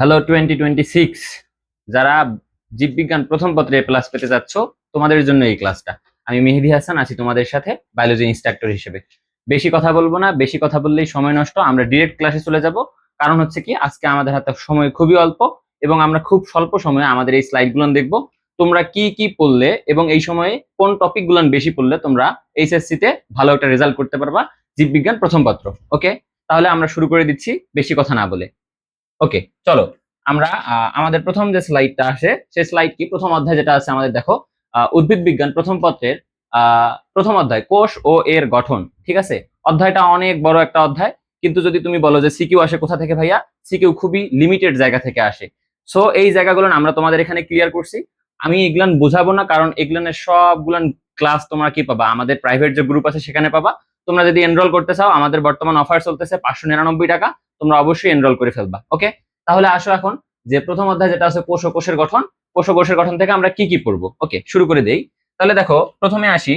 Hello 2026, যারা জীববিজ্ঞান প্রথম পত্রে প্লাস পেতে যাচ্ছ তোমাদের জন্য এই ক্লাসটা। আমি মেহেদী হাসান আছি তোমাদের সাথে বায়োলজি ইনস্ট্রাক্টর হিসেবে। বেশি কথা বলবো না, বেশি কথা বললেই সময় নষ্ট। আমরা ডিরেক্ট ক্লাসে চলে যাব। কারণ হচ্ছে কি, আজকে আমাদের হাতে সময় খুবই অল্প এবং আমরা খুব স্বল্প সময়ে আমাদের এই স্লাইডগুলো দেখবো। তোমরা কি কি পড়লে এবং এই সময়ে কোন টপিকগুলো বেশি পড়লে তোমরা এইচএসসি তে ভালো একটা রেজাল্ট করতে পারবা জীববিজ্ঞান প্রথম পত্র। ওকে, তাহলে আমরা শুরু করে দিচ্ছি বেশি কথা না বলে। ওকে, চলো আমরা আমাদের প্রথম যে স্লাইডটা আসে সেই স্লাইড কি, প্রথম অধ্যায় যেটা আছে আমাদের, দেখো উদ্ভিদ বিজ্ঞান প্রথম পত্রের প্রথম অধ্যায় কোষ ও এর গঠন। ঠিক আছে, অধ্যায়টা অনেক বড় একটা অধ্যায়, কিন্তু যদি তুমি বলো যে সিকিউ আসে কোথা থেকে ভাইয়া, সিকিউ খুবই লিমিটেড জায়গা থেকে আসে। সো এই জায়গাগুলো আমরা তোমাদের এখানে ক্লিয়ার করছি। আমি এগুলান বোঝাবো না, কারণ এগুলানের সবগুলান ক্লাস তোমরা কি পাবা, আমাদের প্রাইভেট যে গ্রুপ আছে সেখানে পাবা। তোমরা যদি এনরোল করতে চাও, আমাদের বর্তমান অফার চলতেছে 599 টাকা, তোমরা অবশ্যই এনরোল করে ফেলবা। ওকে, তাহলে আসো এখন যে প্রথম অধ্যায় যেটা আছে কোষ ও কোষের গঠন। কোষ ও কোষের গঠন থেকে আমরা কি কি পড়বো। ওকে, শুরু করে দেই। তাহলে দেখো প্রথমে আসি,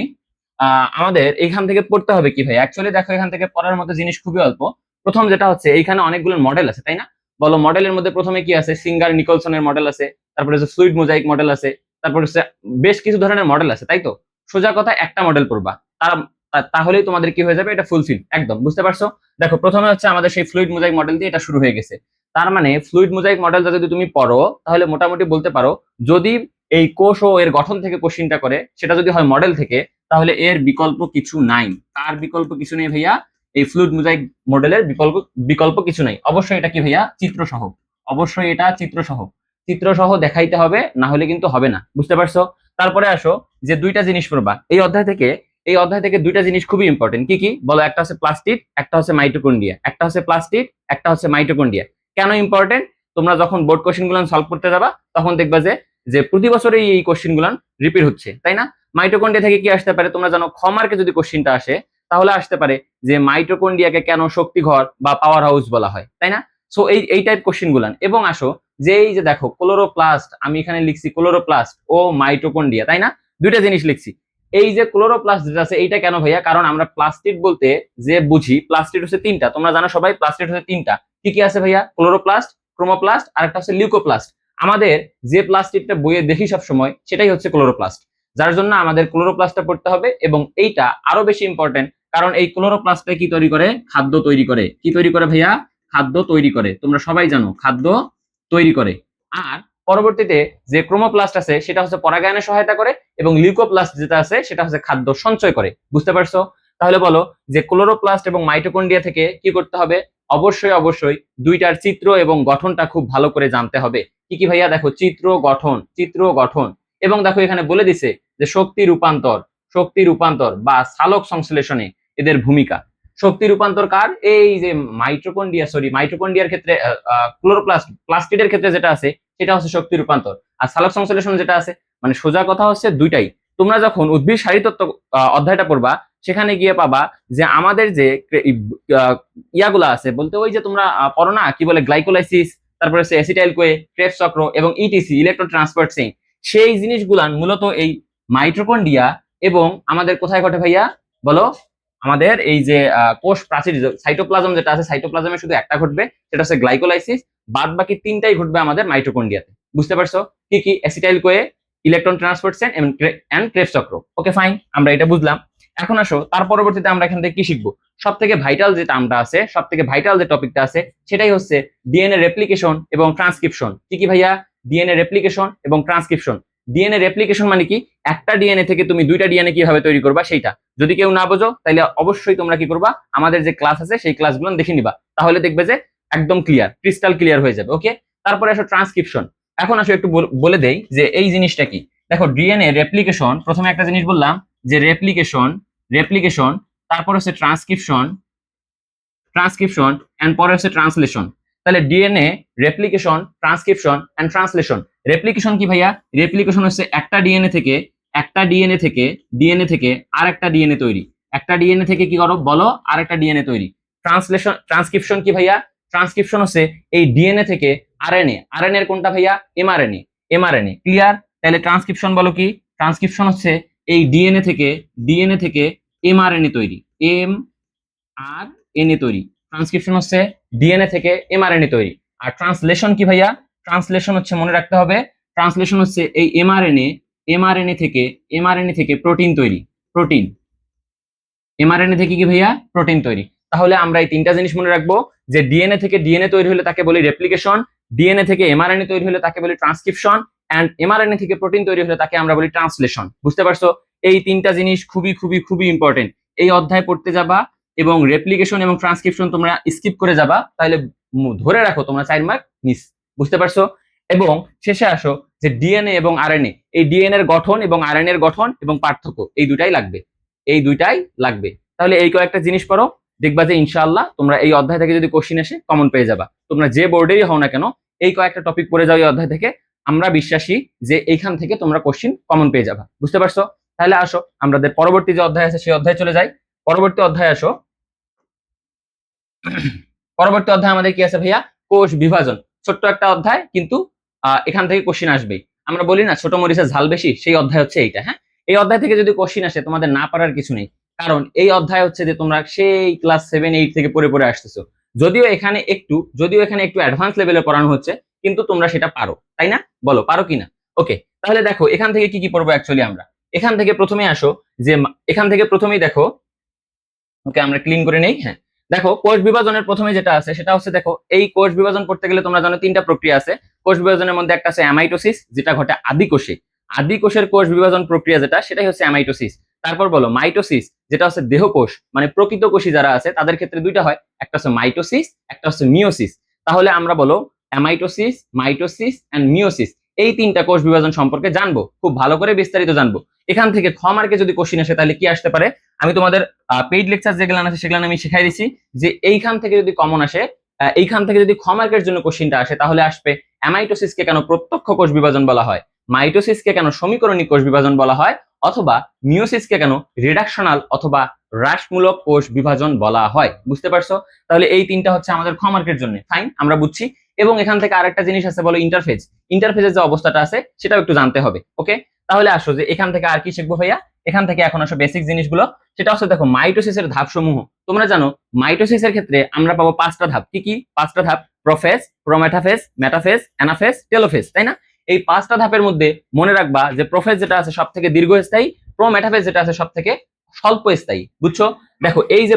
আমাদের এখান থেকে পড়তে হবে কি ভাই। অ্যাকচুয়ালি দেখো এখান থেকে পড়ার মতো জিনিস খুবই অল্প। প্রথম যেটা হচ্ছে, এইখানে অনেকগুলো মডেল আছে, তাই না? বলো, মডেলের মধ্যে প্রথমে কি আছে? সিঙ্গার নিকলসনের মডেল আছে, তারপরে হচ্ছে ফ্লুইড মোজাইক মডেল আছে, তারপর হচ্ছে বেশ কিছু ধরনের মডেল আছে, তাই তো? সোজা কথা একটা মডেল পড়বা, তার তাহলেই তোমাদের কি হয়ে যাবে, এটা ফুলফিল একদম। বুঝতে পারছো? দেখো প্রথমে হচ্ছে আমাদের সেই ফ্লুইড মোজাইক মডেল দিয়ে এটা শুরু হয়ে গেছে। তার মানে ফ্লুইড মোজাইক মডেলটা যদি তুমি পড়ো, তাহলে মোটামুটি বলতে পারো, যদি এই কোষ ও এর গঠন থেকে কোশ্চিনটা করে, সেটা যদি হয় মডেল থেকে, তাহলে এর বিকল্প কিছু নাই। তার বিকল্প কিছু নেই ভাইয়া। এই ফ্লুইড মোজাইক মডেলের বিকল্প বিকল্প কিছু নাই। অবশ্যই এটা কি ভাইয়া, চিত্র সহ। অবশ্যই এটা চিত্র সহ, চিত্র সহ দেখাইতে হবে, না হলে কিন্তু হবে না। বুঝতে পারছো? তারপরে আসো যে দুইটা জিনিস পড়বা এই অধ্যায় থেকে। এই অধ্যায় থেকে দুইটা জিনিস খুবই ইম্পর্টেন্ট। কি কি বলো? একটা হচ্ছে প্লাস্টিড, একটা হচ্ছে মাইটোকন্ড্রিয়া। একটা হচ্ছে প্লাস্টিড, একটা হচ্ছে মাইটোকন্ড্রিয়া। কেন ইম্পর্টেন্ট? তোমরা যখন বোর্ড কোশ্চেন গুলো সলভ করতে যাবা, তখন দেখবা যে যে প্রতি বছরই এই কোশ্চেন গুলো রিপিট হচ্ছে, তাই না? মাইটোকন্ড্রিয়া থেকে কি আসতে পারে তোমরা জানো? ক্ষমার্কে যদি কোশ্চেনটা আসে, তাহলে আসতে পারে যে মাইটোকন্ড্রিয়াকে কেন শক্তিঘর বা পাওয়ার হাউস বলা হয়, তাই না? সো এই টাইপ কোশ্চেন গুলান। এবং আসো যে এই যে দেখো ক্লোরোপ্লাস্ট, আমি এখানে লিখছি ক্লোরোপ্লাস্ট ও মাইটোকন্ড্রিয়া, তাই না? দুইটা জিনিস লিখছি। এই যে ক্লোরোপ্লাস্ট যেটা আছে, এইটা কেন ভাইয়া? কারণ আমরা প্লাস্টিড বলতে যে বুঝি, প্লাস্টিড হচ্ছে তিনটা। তোমরা জানো সবাই, প্লাস্টিড হচ্ছে তিনটা। কি কি আছে ভাইয়া? ক্লোরোপ্লাস্ট, ক্রোমোপ্লাস্ট, আর একটা হচ্ছে লিউকোপ্লাস্ট। আমাদের যে প্লাস্টিডটা বইয়ে দেখি সব সময়, সেটাই হচ্ছে ক্লোরোপ্লাস্ট। যার জন্য আমাদের ক্লোরোপ্লাস্টটা পড়তে হবে। এবং এইটা আরো বেশি ইম্পর্টেন্ট, কারণ এই ক্লোরোপ্লাস্টটা কি তৈরি করে? খাদ্য তৈরি করে। কি তৈরি করে ভাইয়া? খাদ্য তৈরি করে। তোমরা সবাই জানো খাদ্য তৈরি করে। আর পরবর্তীতে যে ক্রোমোপ্লাস্ট আছে, সেটা হচ্ছে পরাগায়নে সহায়তা করে, এবং লিউকোপ্লাস্ট যেটা আছে, সেটা হচ্ছে খাদ্য সঞ্চয় করে। বুঝতে পারছো? তাহলে বলো যে ক্লোরোপ্লাস্ট এবং মাইটোকন্ড্রিয়া থেকে কি করতে হবে? অবশ্যই অবশ্যই দুইটার চিত্র এবং গঠনটা খুব ভালো করে জানতে হবে। কি কি ভাইয়া? দেখো চিত্র গঠন, চিত্র গঠন। এবং দেখো এখানে বলে দিছে যে শক্তি রূপান্তর, শক্তি রূপান্তর বা সালোক সংশ্লেষণে এদের ভূমিকা। শক্তি রূপান্তর কার? এই যে মাইটোকন্ড্রিয়া, সরি মাইটোকন্ড্রিয়ার ক্ষেত্রে, ক্লোরোপ্লাস্ট প্লাস্টিডের ক্ষেত্রে যেটা আছে, সেটা হচ্ছে শক্তি রূপান্তর। আর সালোক সংশ্লেষণ যেটা আছে, মানে সোজা কথা হচ্ছে দুইটাই। তোমরা যখন উদ্ভিদ শারীরতত্ত্ব অধ্যায়টা পড়বা, সেখানে গিয়ে পাবা যে আমাদের যে ইয়াগুলা আছে, বলতে ওই যে তোমরা পড়ো না, কি বলে, গ্লাইকোলাইসিস, তারপরে হচ্ছে অ্যাসিটাইল কোয়ে, ক্রেবস চক্র এবং ইটিসি, ইলেকট্রন ট্রান্সপোর্ট চেইন, সেই জিনিসগুলান মূলত এই মাইটোকন্ড্রিয়া এবং আমাদের কোথায় ঘটে ভাইয়া বলো? আমাদের এই যে কোষ প্রাচীর, সাইটোপ্লাজম যেটা আছে, সাইটোপ্লাজমে শুধু একটা ঘটবে, সেটা হচ্ছে গ্লাইকোলাইসিস। বাদ বাকি তিনটাই ঘটবে আমাদের মাইটোকন্ড্রিয়াতে। বুঝতে পারছো? কি কি? Acetyl CoA, electron transport chain and Krebs চক্র। ওকে ফাইন, আমরা এটা বুঝলাম। এখন আসো তার পরবর্তীতে আমরা এখান থেকে কি শিখবো? সব থেকে ভাইটাল যে টার্মটা আছে, সব থেকে ভাইটাল যে টপিকটা আছে, সেটাই হচ্ছে ডিএনএ রেপ্লিকেশন এবং ট্রান্সক্রিপশন। কি কি ভাইয়া? ডিএনএ রেপ্লিকেশন এবং ট্রান্সক্রিপশন। ডিএনএ রেপ্লিকেশন মানে কি? একটা ডিএনএ থেকে তুমি দুইটা ডিএনএ কিভাবে তৈরি করবা সেইটা। যদি কেউ না বোঝো, তাহলে অবশ্যই তোমরা কি করবা, আমাদের যে ক্লাস আছে সেই ক্লাসগুলো দেখে নিবা, তাহলে দেখবে যে একদম ক্লিয়ার, ক্রিস্টাল ক্লিয়ার হয়ে যাবে। ওকে, তারপরে আসো ট্রান্সক্রিপশন। এখন আসো একটু বলে দেই যে এই জিনিসটা কি। দেখো ডিএনএ রেপ্লিকেশন, প্রথমে একটা জিনিস বললাম যে রেপ্লিকেশন, রেপ্লিকেশন, তারপর হচ্ছে ট্রান্সক্রিপশন, ট্রান্সক্রিপশন এন্ড পরে হচ্ছে ট্রান্সলেশন। তাহলে DNA replication, transcription and translation. Replication কি ভাইয়া? রেপ্লিকেশন হচ্ছে একটা ডিএনএ থেকে, একটা ডিএনএ থেকে, ডিএনএ থেকে আরেকটা ডিএনএ তৈরি। একটা ডিএনএ থেকে কি করো বলো? আরেকটা ডিএনএ তৈরি। ট্রান্সলেশন, ট্রান্সক্রিপশন কি ভাইয়া? ট্রান্সক্রিপশন হচ্ছে এই ডিএনএ থেকে আরএনএ। আরএনএ এর কোনটা ভাইয়া? এমআরএনএ। MRNA clear? তাহলে ট্রান্সক্রিপশন বলো কি? ট্রান্সক্রিপশন হচ্ছে এই ডিএনএ থেকে, ডিএনএ থেকে এমআরএনএ তৈরি, এম আর এনএ তৈরি। ট্রান্সক্রিপশন হচ্ছে ডিএনএ থেকে এমআরএনএ তৈরি। আর ট্রান্সলেশন কি ভাইয়া? ট্রান্সলেশন হচ্ছে মনে রাখতে হবে, ট্রান্সলেশন হচ্ছে এই এমআরএনএ থেকে প্রোটিন তৈরি, প্রোটিন এমআরএনএ থেকে কি ভাইয়া? প্রোটিন তৈরি। তাহলে আমরা এই তিনটা জিনিস মনে রাখবো, যে ডিএনএ থেকে ডিএনএ তৈরি হলে তাকে বলি রেপ্লিকেশন, ডিএনএ থেকে এমআরএনএ তৈরি হলে তাকে বলি ট্রান্সক্রিপশন, এন্ড এমআরএনএ থেকে প্রোটিন তৈরি হলে তাকে আমরা বলি ট্রান্সলেশন। বুঝতে পারছো? এই তিনটা জিনিস খুবই খুবই খুবই ইম্পর্টেন্ট। এই অধ্যায় পড়তে যাবা এবং রেপ্লিকেশন এবং ট্রান্সক্রিপশন তোমরা স্কিপ করে যাবা, তাহলে ধরে রাখো তোমরা 4 মার্ক মিস। বুঝতে পারছো? এবং শেষে আসো যে ডিএনএ এবং আরএনএ, এই ডিএনএ এর গঠন এবং আরএনএ এর গঠন এবং পার্থক্য, এই দুটাই লাগবে, এই দুইটাই লাগবে। তাহলে এই কয়েকটা জিনিস পড়ো, দেখবা যে ইনশাআল্লাহ তোমরা এই অধ্যায় থেকে যদি কোশ্চিন আসে কমন পেয়ে যাবা। তোমরা যে বোর্ডেই হও না কেন এই কয়েকটা টপিক পড়ে যাও এই অধ্যায় থেকে, আমরা বিশ্বাসী যে এইখান থেকে তোমরা কোশ্চিন কমন পেয়ে যাবা। বুঝতে পারছো? তাহলে আসো আমাদের পরবর্তী যে অধ্যায় আছে সেই অধ্যায়ে চলে যাই। পরবর্তী অধ্যায় আসো। পরবর্তী অধ্যায় আমাদের কি আছে ভাইয়া? কোষ বিভাজন। ছোট্ট একটা অধ্যায়, কিন্তু এখান থেকে কোশ্চিন আসবেই। আমরা বলি না ছোট মরিচের ঝাল বেশি, সেই অধ্যায় হচ্ছে এইটা। হ্যাঁ, এই অধ্যায় থেকে যদি কোশ্চিন আসে তোমাদের না পারার কিছু নেই, কারণ এই অধ্যায় হচ্ছে যে তোমরা সেই ক্লাস 7-8 থেকে পড়ে পড়ে আসতেছো। যদিও এখানে একটু অ্যাডভান্স লেভেলে পড়ানো হচ্ছে, কিন্তু তোমরা সেটা পারো, তাই না? বলো পারো কিনা? ওকে, তাহলে দেখো এখান থেকে কি কি পড়বো অ্যাকচুয়ালি আমরা। এখান থেকে প্রথমে আসো, যে এখান থেকে প্রথমেই দেখো, ওকে আমরা ক্লিন করে নেই। হ্যাঁ, দেখো কোষ বিভাজনের প্রথমে যেটা আছে সেটা হচ্ছে, দেখো এই কোষ বিভাজন করতে গেলে তোমরা জানো 3টা প্রক্রিয়া আছে। কোষ বিভাজনের মধ্যে একটা আছে অ্যামাইটোসিস, যেটা ঘটে আদি কোষে। আদি কোষের কোষ বিভাজন প্রক্রিয়া যেটা, সেটাই হচ্ছে অ্যামাইটোসিস। তারপর বলো মাইটোসিস, যেটা হচ্ছে দেহকোষ, মানে প্রকৃত কোষী যারা আছে তাদের ক্ষেত্রে দুইটা হয়, একটা হচ্ছে মাইটোসিস, একটা হচ্ছে মিওসিস। তাহলে আমরা বলো অ্যামাইটোসিস, মাইটোসিস এন্ড মিওসিস, এই 3টা কোষ বিভাজন সম্পর্কে জানবো, খুব ভালো করে বিস্তারিত জানবো। এখান থেকে খ মার্কে যদি কোশ্চিন আসে তাহলে কি আসতে পারে, আমি তোমাদের পেইড লেকচার যেগুলো আছে সেগুলো আমি শিখাই দিছি, যে এইখান থেকে যদি কমন আসে, এইখান থেকে যদি খ মার্কের জন্য কোশ্চিনটা আসে, তাহলে আসবে অ্যামাইটোসিসকে কেন প্রত্যক্ষ কোষ বিভাজন বলা হয়, মাইটোসিসকে কেন সমীকরণী কোষ বিভাজন বলা হয়, অথবা মিওসিসকে কেন রিডাকশনাল অথবা হ্রাসমূলক কোষ বিভাজন বলা হয়। বুঝতে পারছো? তাহলে এই 3টা হচ্ছে আমাদের খ মার্কের জন্য, ফাইন, আমরা বুঝছি। এবং এখান থেকে আরেকটা জিনিস আছে, বলো ইন্টারফেজ। ইন্টারফেজের যে অবস্থাটা আছে সেটাও একটু জানতে হবে। ওকে, তাহলে আসো যে এখান থেকে আর কি শিখবো ভাইয়া। এখান থেকে এখন আসো বেসিক জিনিসগুলো, সেটা হচ্ছে দেখো মাইটোসিসের ধাপ সমূহ। তোমরা জানো মাইটোসিসের ক্ষেত্রে আমরা পাবো 5টা ধাপ। কি কি 5টা ধাপ? Prophase, prometaphase, metaphase, anaphase, telophase, তাই না? এই 5টা ধাপের মধ্যে মনে রাখবা যে প্রোফেজ যেটা আছে সব থেকে দীর্ঘস্থায়ী, প্রোমেটাফেজ যেটা আছে সব থেকে স্বল্পস্থায়ী। বুঝছো? দেখো এই যে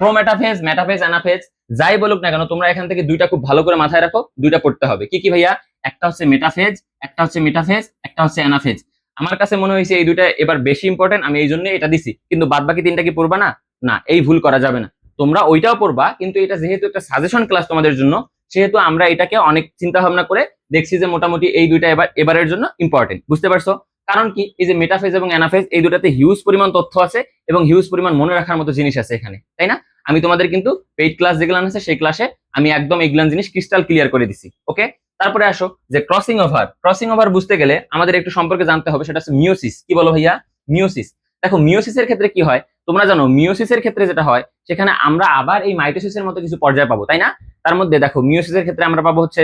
প্রোমেটাফেজ, মেটাফেজ, অ্যানাফেজ, যাই বলুক না কেন তোমরা এখান থেকে দুইটা খুব ভালো করে মাথায় রাখো, দুইটা পড়তে হবে। কি কি ভাইয়া? একটা হচ্ছে মেটাফেজ, একটা হচ্ছে মেটাফেজ, একটা হচ্ছে অ্যানাফেজ। আমার কাছে মনে হয়েছে এই দুইটা এবার বেশি ইম্পর্টেন্ট, আমি এই জন্য এটা দিছি। কিন্তু বাদ বাকি 3টা কি পড়বা না? না, এই ভুল করা যাবে না। তোমরা ওইটাও পড়বা, কিন্তু এটা যেহেতু একটা সাজেশন ক্লাস তোমাদের জন্য, সেহেতু আমরা এটাকে অনেক চিন্তা ভাবনা করে দেখছি যে মোটামুটি এই দুইটা এবারের জন্য ইম্পর্টেন্ট। বুঝতে পারছো? কারণ কি, এই যে মেটাফেজ এবং অ্যানাফেজ, এই দুটাতে হিউজ পরিমাণ তথ্য আছে এবং হিউজ পরিমাণ মনে রাখার মতো জিনিস আছে এখানে, তাই না? আমি তোমাদের কিন্তু পেইড ক্লাস যেগুলো আছে সেই ক্লাসে আমি একদম এগুলান জিনিস ক্রিস্টাল ক্লিয়ার করে দিছি। ওকে, তারপরে আসো যে ক্রসিং ওভার। ক্রসিং ওভার বুঝতে গেলে আমাদের একটু সম্পর্কে জানতে হবে, সেটা হচ্ছে মিওসিস। কি বলো ভাইয়া? মিওসিস। দেখো মিওসিসের ক্ষেত্রে কি হয় তোমরা জানো, মিওসিসের ক্ষেত্রে যেটা হয় সেখানে আমরা আবার এই মাইটোসিসের মতো কিছু পর্যায় পাবো, তাই না? তার মধ্যে দেখো মিওসিসের ক্ষেত্রে আমরা পাবো হচ্ছে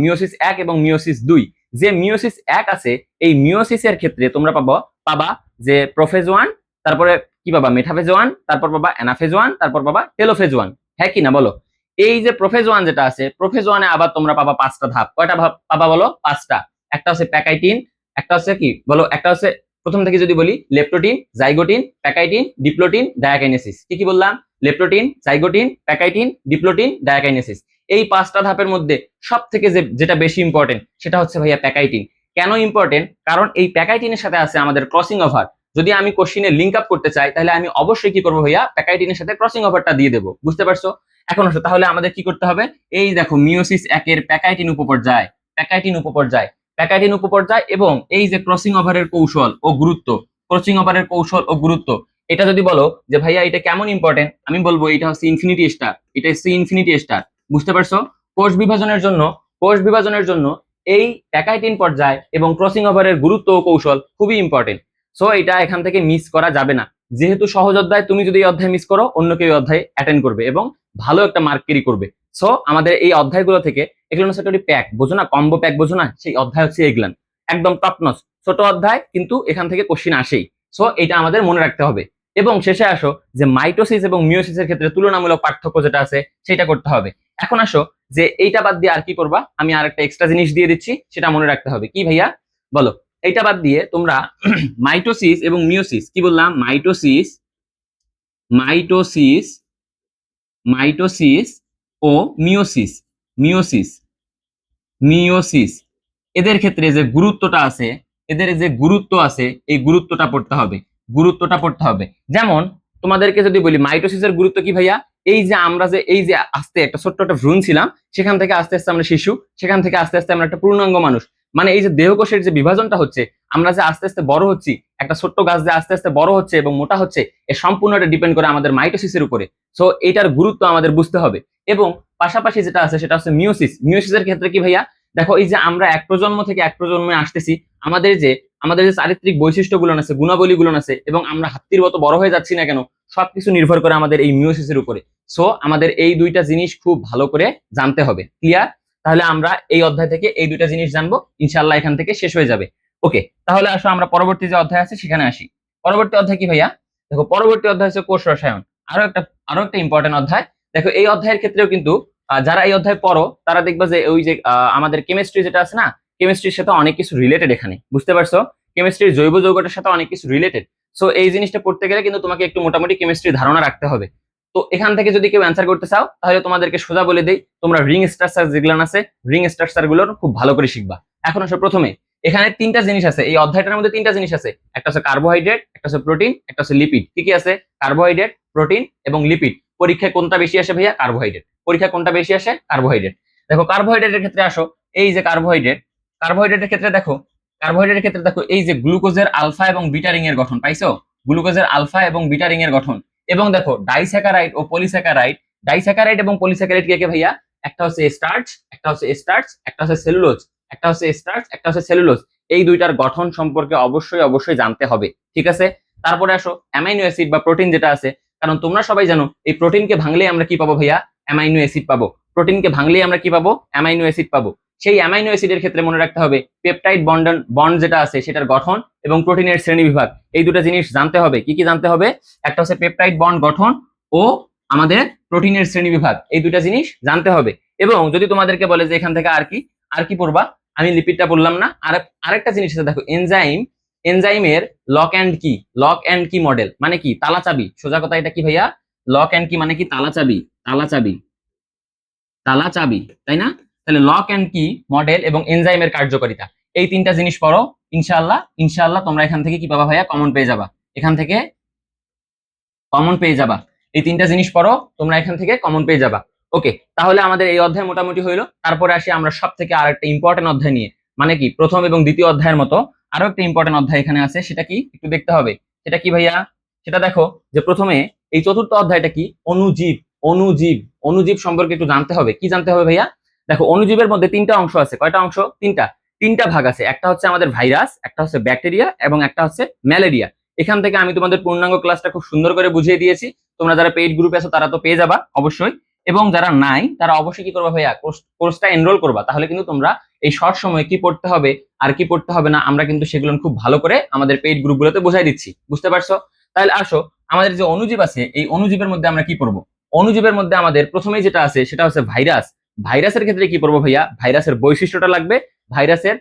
মিওসিস 1 এবং মিওসিস 2। যে মিওসিস 1 আছে, এই মিওসিসের ক্ষেত্রে তোমরা পাবা যে প্রোফেজ 1, তারপরে কি পাবা? মেটাফেজ 1, তারপর পাবা অ্যানাফেজ 1, তারপর পাবা টেলোফেজ 1। হ্যাঁ কি না বলো? এই যে প্রোফেজ 1 যেটা আছে, প্রোফেজ 1-এ আবার তোমরা পাবা 5টা ধাপ। কয়টা পাবা বলো? 5টা। একটা হচ্ছে প্যাকাইটিন, একটা হচ্ছে কি বলো, একটা হচ্ছে প্রথম থেকে যদি বলি leptotene, zygotene, pachytene, diplotene, diakinesis. কি কি বললাম? Leptotene, zygotene, pachytene, diplotene, diakinesis. এই 5টা ধাপের মধ্যে সব থেকে যেটা বেশি ইম্পর্টেন্ট সেটা হচ্ছে ভাইয়া প্যাকাইটিন। কেন ইম্পর্টেন্ট? কারণ এই প্যাকাইটিনের সাথে আছে আমাদের ক্রসিং ওভার। যদি আমি কোশ্চিনে লিঙ্ক আপ করতে চাই তাহলে আমি অবশ্যই কি করবো ভাইয়া? প্যাকাইটিনের সাথে ক্রসিং ওভারটা দিয়ে দেবো। বুঝতে পারছো? এখন আসো তাহলে আমাদের কি করতে হবে। এই দেখো মিওসিস 1-এর প্যাকাইটিন উপপর্যায়, প্যাকাইটিন উপপর্যায়, প্যাকাইটিন উপপর্যায়, এবং এই যে ক্রসিং ওভারের কৌশল ও গুরুত্ব, ক্রসিং ওভারের কৌশল ও গুরুত্ব, এটা যদি বলো যে ভাইয়া এটা কেমন ইম্পর্টেন্ট, আমি বলবো এটা হচ্ছে ইনফিনিটি স্টার, এটা হচ্ছে ইনফিনিটি স্টার। বুঝতে পারছো? কোষ বিভাজনের জন্য এই প্যাকাইটিন পর্যায় এবং ক্রসিং ওভারের গুরুত্ব ও কৌশল খুবই ইম্পর্টেন্ট। সো এটা এখান থেকে মিস করা যাবে না। যেহেতু সহজ অধ্যায়, তুমি যদি এই অধ্যায় মিস করো অন্য কেউ অধ্যায় অ্যাটেন্ড করবে এবং ভালো একটা মার্ক ক্যারি করবে। সো আমাদের এই অধ্যায়গুলো থেকে এগুলো হচ্ছে একটা প্যাক, বোঝো না, কম্বো প্যাক, বোঝো না, সেই অধ্যায় হচ্ছে এগুলান একদম টপ নচ, ছোট অধ্যায় কিন্তু এখান থেকে কোশ্চিন আসেই। সো এটা আমাদের মনে রাখতে হবে। এবং শেষে আসো যে মাইটোসিস এবং মিওসিসের ক্ষেত্রে তুলনামূলক পার্থক্য যেটা আছে সেটা করতে হবে। এখন আসো যে এইটা বাদ দিয়ে আর কি করবা, আমি আর একটা এক্সট্রা জিনিস দিয়ে দিচ্ছি, সেটা মনে রাখতে হবে। কি ভাইয়া বলো? এইটা বাদ দিয়ে তোমরা মাইটোসিস এবং মিওসিস, কি বললাম? মাইটোসিস, মাইটোসিস, মাইটোসিস ও মিওসিস, মিওসিস, মিওসিস, এদের ক্ষেত্রে যে গুরুত্বটা আছে, এদের যে গুরুত্ব আছে, এই গুরুত্বটা পড়তে হবে, গুরুত্বটা পড়তে হবে। যেমন তোমাদেরকে যদি বলি মাইটোসিসের গুরুত্ব কি ভাইয়া, এই যে আমরা যে এই যে আস্তে একটা ছোট্ট একটা ভ্রূণ ছিলাম, সেখান থেকে আস্তে আস্তে আমরা শিশু, সেখান থেকে আস্তে আস্তে আমরা একটা পূর্ণাঙ্গ মানুষ। মানে এই যে দেহকোষের যে বিভাজনটা হচ্ছে, আমরা যে আস্তে আস্তে বড় হচ্ছি, একটা ছোট্ট গাছ যে আস্তে আস্তে বড় হচ্ছে এবং মোটা হচ্ছে, এ সম্পূর্ণটা ডিপেন্ড করে আমাদের মাইটোসিসের উপরে। সো এটার গুরুত্ব আমাদের বুঝতে হবে। এবং পাশাপাশি যেটা আছে সেটা হচ্ছে মিওসিস। মিওসিসের ক্ষেত্রে কি ভাইয়া, দেখো এই যে আমরা এক প্রজন্ম থেকে এক প্রজন্মে আসতেছি, আমাদের যে চারিত্রিক বৈশিষ্ট্যগুলো আছে, গুণাবলীগুলো আছে, এবং আমরা হাতির মতো বড় হয়ে যাচ্ছি না কেন, সবকিছু নির্ভর করে আমাদের এই মিওসিসের উপরে। সো আমাদের এই দুইটা জিনিস খুব ভালো করে জানতে হবে। ক্লিয়ার? তাহলে আমরা এই অধ্যায় থেকে এই দুইটা জিনিস জানবো, ইনশাআল্লাহ এখান থেকে শেষ হয়ে যাবে। ওকে, তাহলে আসো আমরা পরবর্তী যে অধ্যায় আছে সেখানে আসি। পরবর্তী অধ্যায় কি ভাইয়া? দেখো পরবর্তী অধ্যায় হচ্ছে কোষ রসায়ন। আরো একটা ইম্পর্টেন্ট অধ্যায়। দেখো এই অধ্যায়ের ক্ষেত্রেও কিন্তু যারা এই অধ্যায় পড়ো তারা দেখবা যে ওই যে আমাদের কেমিস্ট্রি যেটা আছে না, কেমিস্ট্রির সাথে অনেক কিছু রিলেটেড এখানে, বুঝতে পারছো? কেমিস্ট্রির জৈব যৌগটার সাথে অনেক কিছু রিলেটেড। সো এই জিনিসটা পড়তে গেলে কিন্তু তোমাকে একটু মোটামুটি কেমিস্ট্রি ধারণা রাখতে হবে। তো এখান থেকে যদি কেউ অ্যান্সার করতে চাও, তাহলে তোমাদেরকে সোজা বলে দেই, তোমরা রিং স্ট্রাকচার যেগুলো আছে, রিং স্ট্রাকচার গুলো খুব ভালো করে শিখবা। এখন আসো প্রথমে, এখানে তিনটা জিনিস আছে, এই অধ্যায়টার মধ্যে তিনটা জিনিস আছে। একটা হচ্ছে কার্বোহাইড্রেট, একটা হচ্ছে প্রোটিন, একটা হচ্ছে লিপিড। কি কি আছে? কার্বোহাইড্রেট, প্রোটিন এবং লিপিড। পরীক্ষায় কোনটা বেশি আসে ভাইয়া? কার্বোহাইড্রেট। পরীক্ষা কোনটা বেশি আসে? কার্বোহাইড্রেট। দেখো কার্বোহাইড্রেটের ক্ষেত্রে আসো, এই যে কার্বোহাইড্রেট, কার্বোহাইড্রেটের ক্ষেত্রে দেখো, কার্বোহাইড্রেটের ক্ষেত্রে দেখো এই যে গ্লুকোজের আলফা এবং বিটা রিং এর গঠন পাইছো, গ্লুকোজের আলফা এবং বিটা রিং এর গঠন। এবং দেখো ডাইস্যাকারাইড ও পলিস্যাকারাইড, ডাইস্যাকারাইড এবং পলিস্যাকারাইড কে ভাইয়া? একটা হচ্ছে স্টার্চ, একটা হচ্ছে স্টার্চ, একটা হচ্ছে সেলুলোজ, একটা হচ্ছে স্টার্চ, একটা হচ্ছে সেলুলোজ। এই দুইটার গঠন সম্পর্কে অবশ্যই অবশ্যই জানতে হবে, ঠিক আছে? তারপরে আসো অ্যামাইনো অ্যাসিড বা প্রোটিন যেটা আছে, কারণ তোমরা সবাই জানো এই প্রোটিনকে ভাঙলেই আমরা কি পাবো ভাইয়া? অ্যামাইনো অ্যাসিড পাবো। প্রোটিনকে ভাঙলেই আমরা কি পাবো? অ্যামাইনো অ্যাসিড পাবো। সেই অ্যামাইনো অ্যাসিডের ক্ষেত্রে মনে রাখতে হবে পেপটাইড বন্ড যেটা আছে সেটার গঠন এবং প্রোটিনের শ্রেণীবিভাগ, এই দুটো জিনিস জানতে হবে। কি কি জানতে হবে? একটা হচ্ছে পেপটাইড বন্ড গঠন ও আমাদের প্রোটিনের শ্রেণীবিভাগ, এই দুটা জিনিস জানতে হবে। এবং যদি তোমাদেরকে বলে যে এখান থেকে আর কি পড়বা, আমি লিপিডটা বললাম না, আরেকটা জিনিস আছে দেখো, এনজাইমের লক অ্যান্ড কি মডেল মানে কি? তালা চাবি। সোজা কথা এটা কি ভাইয়া? লক অ্যান্ড কি মানে কি? তালা চাবি, তালা চাবি, তালা চাবি, তাই না? তাহলে লক অ্যান্ড কি মডেল এবং এনজাইমের কার্যকারিতা, এই তিনটা জিনিস পড়ো। ইনশাআল্লাহ ইনশাআল্লাহ তোমরা এখান থেকে কি পাবা ভাইয়া? কমন পেয়ে যাবা। এখান থেকে কমন পেয়ে যাবা। এই তিনটা জিনিস পড়ো, তোমরা এখান থেকে কমন পেয়ে যাবা। ওকে, তাহলে আমাদের এই অধ্যায় মোটামুটি হইলো। তারপরে আসি আমরা সব থেকে আর একটা ইম্পর্টেন্ট অধ্যায় নিয়ে, মানে কি প্রথম এবং দ্বিতীয় অধ্যায়ের মতো আরো একটা ইম্পর্টেন্ট অধ্যায় এখানে আছে। সেটা কি একটু দেখতে হবে। সেটা কি ভাইয়া? সেটা দেখো যে প্রথমে এই চতুর্থ অধ্যায়টা কি? অনুজীব। অনুজীব, অনুজীব সম্পর্কে একটু জানতে হবে। কি জানতে হবে ভাইয়া? দেখো অনুজীবের মধ্যে তিনটা অংশ আছে। কয়টা অংশ? তিনটা ভাগ আছে। একটা হচ্ছে আমাদের ভাইরাস, একটা হচ্ছে ব্যাকটেরিয়া এবং একটা হচ্ছে ম্যালেরিয়া। এখান থেকে আমি তোমাদের পূর্ণাঙ্গ ক্লাসটা খুব সুন্দর করে বুঝিয়ে দিয়েছি। তোমরা যারা পেইড গ্রুপে আছো তারা তো পেয়ে যাবা অবশ্যই, এবং যারা নাই তারা অবশ্যই কি করবা ভাইয়া? কোর্সটা এনরোল করবা। তাহলে কিন্তু তোমরা এই শর্ট সময়ে কি পড়তে হবে আর কি পড়তে হবে না, আমরা কিন্তু সেগুলো খুব ভালো করে আমাদের পেইড গ্রুপগুলোতে বোঝাই দিচ্ছি, বুঝতে পারছো? তাহলে আসো, আমাদের যে অনুজীব আছে, এই অনুজীবের মধ্যে আমরা কি পড়বো? অনুজীবের মধ্যে আমাদের প্রথমেই যেটা আছে সেটা হচ্ছে ভাইরাস। ভাইরাসের ক্ষেত্রে কি পড়বো ভাইয়া? ভাইরাসের বৈশিষ্ট্যটা লাগবে, ভাইরাসের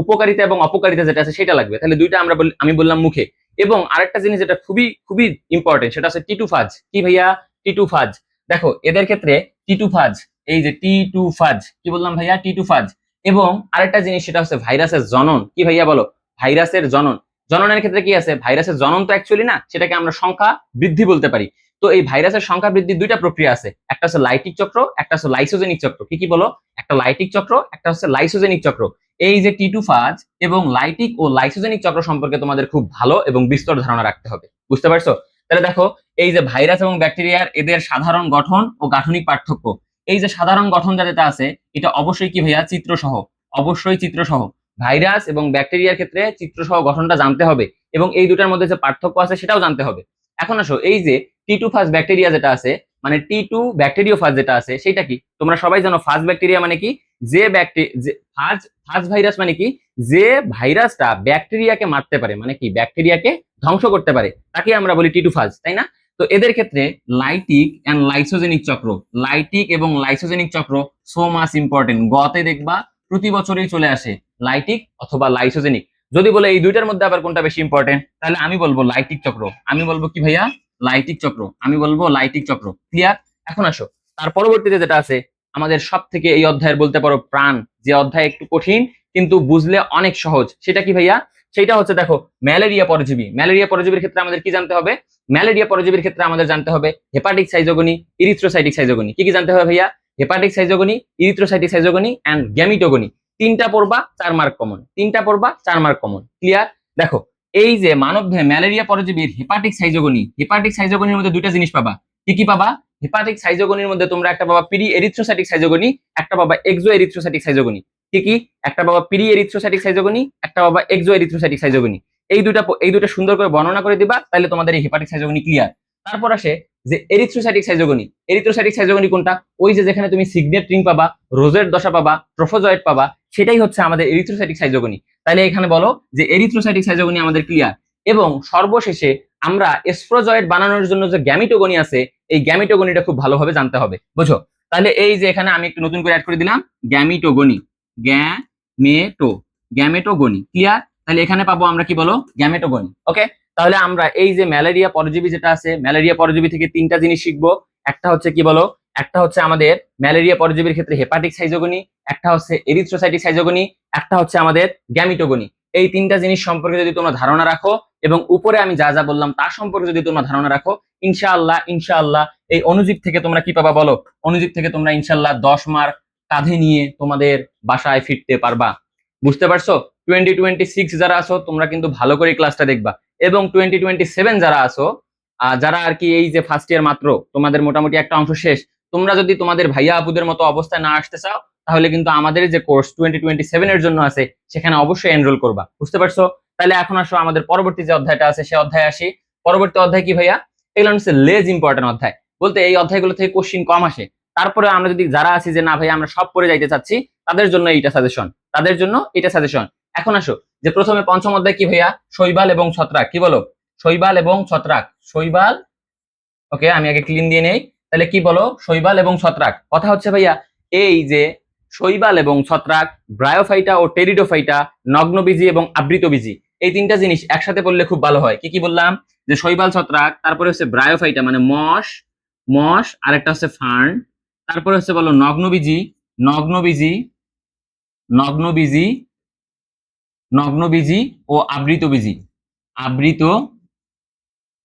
উপকারিতা এবং অপকারিতা যেটা আছে সেটা লাগবে। তাহলে দুইটা আমি বললাম মুখে। এবং আরেকটা জিনিস যেটা খুবই খুবই ইম্পর্টেন্ট, সেটা হচ্ছে টিটুফাজ। কি ভাইয়া? টিটুফাজ। দেখো এদের ক্ষেত্রে টিটুফাজ, এই যে টিটুফাজ, কি বললাম ভাইয়া? টিটুফাজ। এবং আরেকটা জিনিস সেটা হচ্ছে ভাইরাসের জনন। কি ভাইয়া বলো? ভাইরাসের জনন। জননের ক্ষেত্রে কি আছে? ভাইরাসের জনন তো অ্যাকচুয়ালি না, সেটাকে আমরা সংখ্যা বৃদ্ধি বলতে পারি। তো এই ভাইরাসের সংখ্যা বৃদ্ধির দুইটা প্রক্রিয়া আছে, একটা হচ্ছে লাইটিক চক্র, একটা হচ্ছে লাইসোজেনিক চক্র। কি কি বলো? একটা লাইটিক চক্র, একটা হচ্ছে লাইসোজেনিক চক্র। এই যে টিটুফাজ এবং লাইটিক ও লাইসোজেনিক চক্র সম্পর্কে তোমাদের খুব ভালো এবং বিস্তর ধারণা রাখতে হবে, বুঝতে পারছো? তাহলে দেখো এই যে ভাইরাস এবং ব্যাকটেরিয়ার এদের সাধারণ গঠন ও গাঠনিক পার্থক্য, এই যে সাধারণ গঠন যেটা আছে এটা অবশ্যই কি ভাইয়া? চিত্রসহ, অবশ্যই চিত্রসহ। ভাইরাস এবং ব্যাকটেরিয়ার ক্ষেত্রে চিত্রসহ গঠনটা জানতে হবে এবং এই দুটার মধ্যে যে পার্থক্য আছে সেটাও জানতে হবে। এখন আসো, এই যে টি2 ফাজ ব্যাকটেরিয়া যেটা আছে, মানে টি2 ব্যাকটেরিওফাজ যেটা আছে, সেটা কি? তোমরা সবাই জানো ফাজ ব্যাকটেরিয়া মানে কি? যে ফাজ ফাজ ভাইরাস মানে কি? যে ভাইরাসটা ব্যাকটেরিয়াকে মারতে পারে, মানে কি ব্যাকটেরিয়াকে ধ্বংস করতে পারে, তাকে আমরা বলি টি2 ফাজ, তাই না? তো এদের ক্ষেত্রে লাইটিক এন্ড লাইসোজেনিক চক্র, লাইটিক এবং লাইসোজেনিক চক্র সো মাচ ইম্পর্টেন্ট, গতে দেখবা প্রতি বছরই চলে আসে লাইটিক অথবা লাইসোজেনিক। যদি বলে এই দুইটার মধ্যে আবার কোনটা বেশি ইম্পর্টেন্ট, তাহলে আমি বলবো লাইটিক চক্র, আমি বলবো কি ভাইয়া লাইটিক চক্র, আমি বলবো লাইটিক চক্র। ক্লিয়ার? এখন আসো তার পরবর্তীতে যেটা আছে আমাদের সব থেকে এই অধ্যায়ের বলতে পারো প্রাণ, যে অধ্যায় একটু কঠিন কিন্তু বুঝলে অনেক সহজ, সেটা কি ভাইয়া? সেটা হচ্ছে দেখো ম্যালেরিয়া পরজীবী। ম্যালেরিয়া পরজীবীর ক্ষেত্রে আমাদের কি জানতে হবে? ম্যালেরিয়া পরজীবীর ক্ষেত্রে আমাদের জানতে হবে হেপাটিক সাইজোগনি, ইরিথ্রোসাইটিক সাইজোগনি। কি কি জানতে হবে ভাইয়া? Hepatic schizogony, erythrocytic schizogony and gametogony. তিনটা পড়বা 4 মার্ক কমন, তিনটা পড়বা 4 মার্ক কমন। ক্লিয়ার? দেখো এই যে মানবদেহে ম্যালেরিয়া পরজীবীর হেপাটিক সাইজোগনি, হেপাটিক সাইজোগনির মধ্যে দুইটা জিনিস পাবা। কি কি পাবা? হেপাটিক সাইজোগনির মধ্যে তোমরা একটা পাবা পিরি এরিথ্রোসাইটিক সাইজোগনি, একটা পাবা এক্সো এরিথ্রোসাইটিক সাইজোগনি। কি কি? একটা পাবা পিরি এরিথ্রোসাইটিক সাইজোগনি, একটা পাবা এক্সো এরিথ্রোসাইটিক সাইজোগনি। এই দুটা সুন্দর করে বর্ণনা করে দিবা, তাহলে তোমাদের এই হেপাটিক সাইজোগনি ক্লিয়ার। তারপর আসে যে এরিথ্রোসাইটিক সাইজোগনি। এরিথ্রোসাইটিক সাইজোগনি কোনটা? ওই যে যেখানে তুমি সিগনেট রিং পাবা, রোজেট দশা পাবা, ট্রোফোজয়েড পাবা, সেটাই হচ্ছে আমাদের এরিথ্রোসাইটিক সাইজোগনি। তাহলে এখানে বলো যে এরিথ্রোসাইটিক সাইজোগনি আমাদের ক্লিয়ার। এবং সর্বশেষে আমরা এসফ্রোজয়েড বানানোর জন্য যে গ্যামিটোগনি আছে, এই গ্যামিটোগনিটা খুব ভালোভাবে জানতে হবে, বুঝো? তাহলে এই যে এখানে আমি একটু নতুন করে অ্যাড করে দিলাম গ্যামিটোগনি, গ্যামেটোগনি। ক্লিয়ার? তাহলে এখানে পাবো আমরা কি বলো গ্যামেটোগনি। ওকে, তাহলে আমরা এই যে ম্যালেরিয়া পরজীবী যেটা আছে, ম্যালেরিয়া পরজীবী থেকে তিনটা জিনিস শিখবো। একটা হচ্ছে কি বলো, একটা হচ্ছে আমাদের ম্যালেরিয়া পরজীবীর ক্ষেত্রে হেপাটিক সাইজোগনি, একটা হচ্ছে এরিথ্রোসাইটিক সাইজোগনি, একটা হচ্ছে আমাদের গ্যামিটোগনি। এই তিনটা জিনিস সম্পর্কে যদি তোমরা ধারণা রাখো এবং উপরে আমি যা যা বললাম তার সম্পর্কে যদি তোমরা ধারণা রাখো, ইনশাআল্লাহ ইনশাআল্লাহ এই অনুজীব থেকে তোমরা কি পাবা বলো? অনুজীব থেকে তোমরা ইনশাআল্লাহ 10 মার্ক কাঁধে নিয়ে তোমাদের বাসায় ফিরতে পারবা। বুঝতে পারছো? 2026 যারা আছো তোমরা কিন্তু ভালো করে ক্লাসটা দেখবা, এবং 2027 যারা আছো যারা আর কি এই যে ফার্স্ট ইয়ার মাত্র, তোমাদের মোটামুটি একটা অংশ শেষ, তোমরা যদি তোমাদের ভাইয়া আপুদের মতো অবস্থায় না আসতে চাও, তাহলে কিন্তু আমাদের যে কোর্স 2027 এর জন্য আছে সেখানে অবশ্যই এনরোল করবা। বুঝতে পারছো? তাহলে এখন আসো আমাদের পরবর্তী যে অধ্যায়টা আছে সে অধ্যায়ে আসি। পরবর্তী অধ্যায় কি ভাইয়া? এগুলো হচ্ছে লেজ ইম্পর্টেন্ট অধ্যায়, বলতে এই অধ্যায়গুলো থেকে কোশ্চিন কম আসে। তারপরে আমরা যদি যারা আছি যে না ভাই আমরা সব পড়ে যাইতে চাচ্ছি, তাদের জন্য এইটা সাজেশন, তাদের জন্য এটা সাজেশন। এখন আসো যে প্রথমে পঞ্চম অধ্যায় কি ভাইয়া? শৈবাল এবং ছত্রাক। কি বলো? শৈবাল এবং ছত্রাক। শৈবাল, ওকে আমি আগে ক্লিন দিয়ে নেই। তাহলে কি বলো? শৈবাল এবং ছত্রাক। কথা হচ্ছে ভাইয়া এই যে শৈবাল এবং ছত্রাক, ব্রায়োফাইটা ও টেরিডোফাইটা, নগ্নবীজি এবং আবৃতবীজি, এই তিনটা জিনিস একসাথে পড়লে খুব ভালো হয়। কি কি বললাম? যে শৈবাল ছত্রাক, তারপরে হচ্ছে ব্রায়োফাইটা মানে মশ, মশ, আরেকটা হচ্ছে ফার্ন, তারপরে হচ্ছে বলো নগ্নবীজি, নগ্নবীজি, নগ্নবীজি, নগ্নবীজি ও আবৃতবীজি, আবৃত,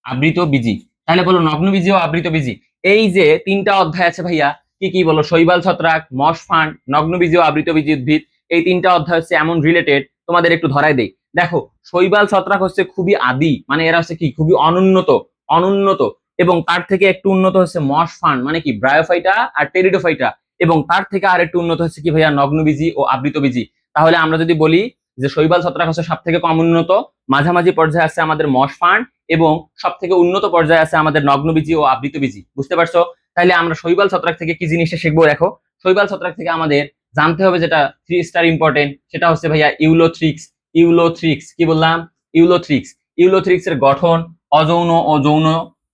আবৃতবীজি। তাহলে বলো নগ্নবীজি ও আবৃতবীজি, এই যে তিনটা অধ্যায় আছে ভাইয়া, কি কি বলো? শৈবাল ছত্রাক, মশ ফান্ড, নগ্নবীজি ও আবৃতবীজি উদ্ভিদ, এই তিনটা অধ্যায় হচ্ছে এমন রিলেটেড, তোমাদের একটু ধরাই দেই। দেখো শৈবাল ছত্রাক হচ্ছে খুবই আদি, মানে এরা হচ্ছে কি খুবই অনুন্নত, অনুন্নত, এবং তার থেকে একটু উন্নত হচ্ছে মশ ফান্ড মানে কি ব্রায়োফাইটা আর টেরিডোফাইটা, এবং তার থেকে আর একটু উন্নত হচ্ছে কি ভাইয়া নগ্নবীজি ও আবৃতবীজি। তাহলে আমরা যদি বলি যে শৈবাল ছত্রাক হচ্ছে সব থেকে কম উন্নত, মাঝামাঝি পর্যায়ে আছে আমাদের মশ ফান্ড, এবং সব থেকে উন্নত পর্যায়ে আছে আমাদের নগ্নবীজি ও আবৃতবীজি। বুঝতে পারছো? তাহলে আমরা শৈবাল ছত্রাক থেকে কি জিনিসটা শিখবো? দেখো শৈবাল ছত্রাক থেকে আমাদের জানতে হবে যেটা 3 স্টার ইম্পর্টেন্ট, সেটা হচ্ছে ভাইয়া ইউলোথ্রিক্স। ইউলোথ্রিক্স কি বললাম? ইউলোথ্রিক্স। ইউলোথ্রিক্স এর গঠন, অযৌন ও যৌন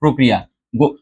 প্রক্রিয়া।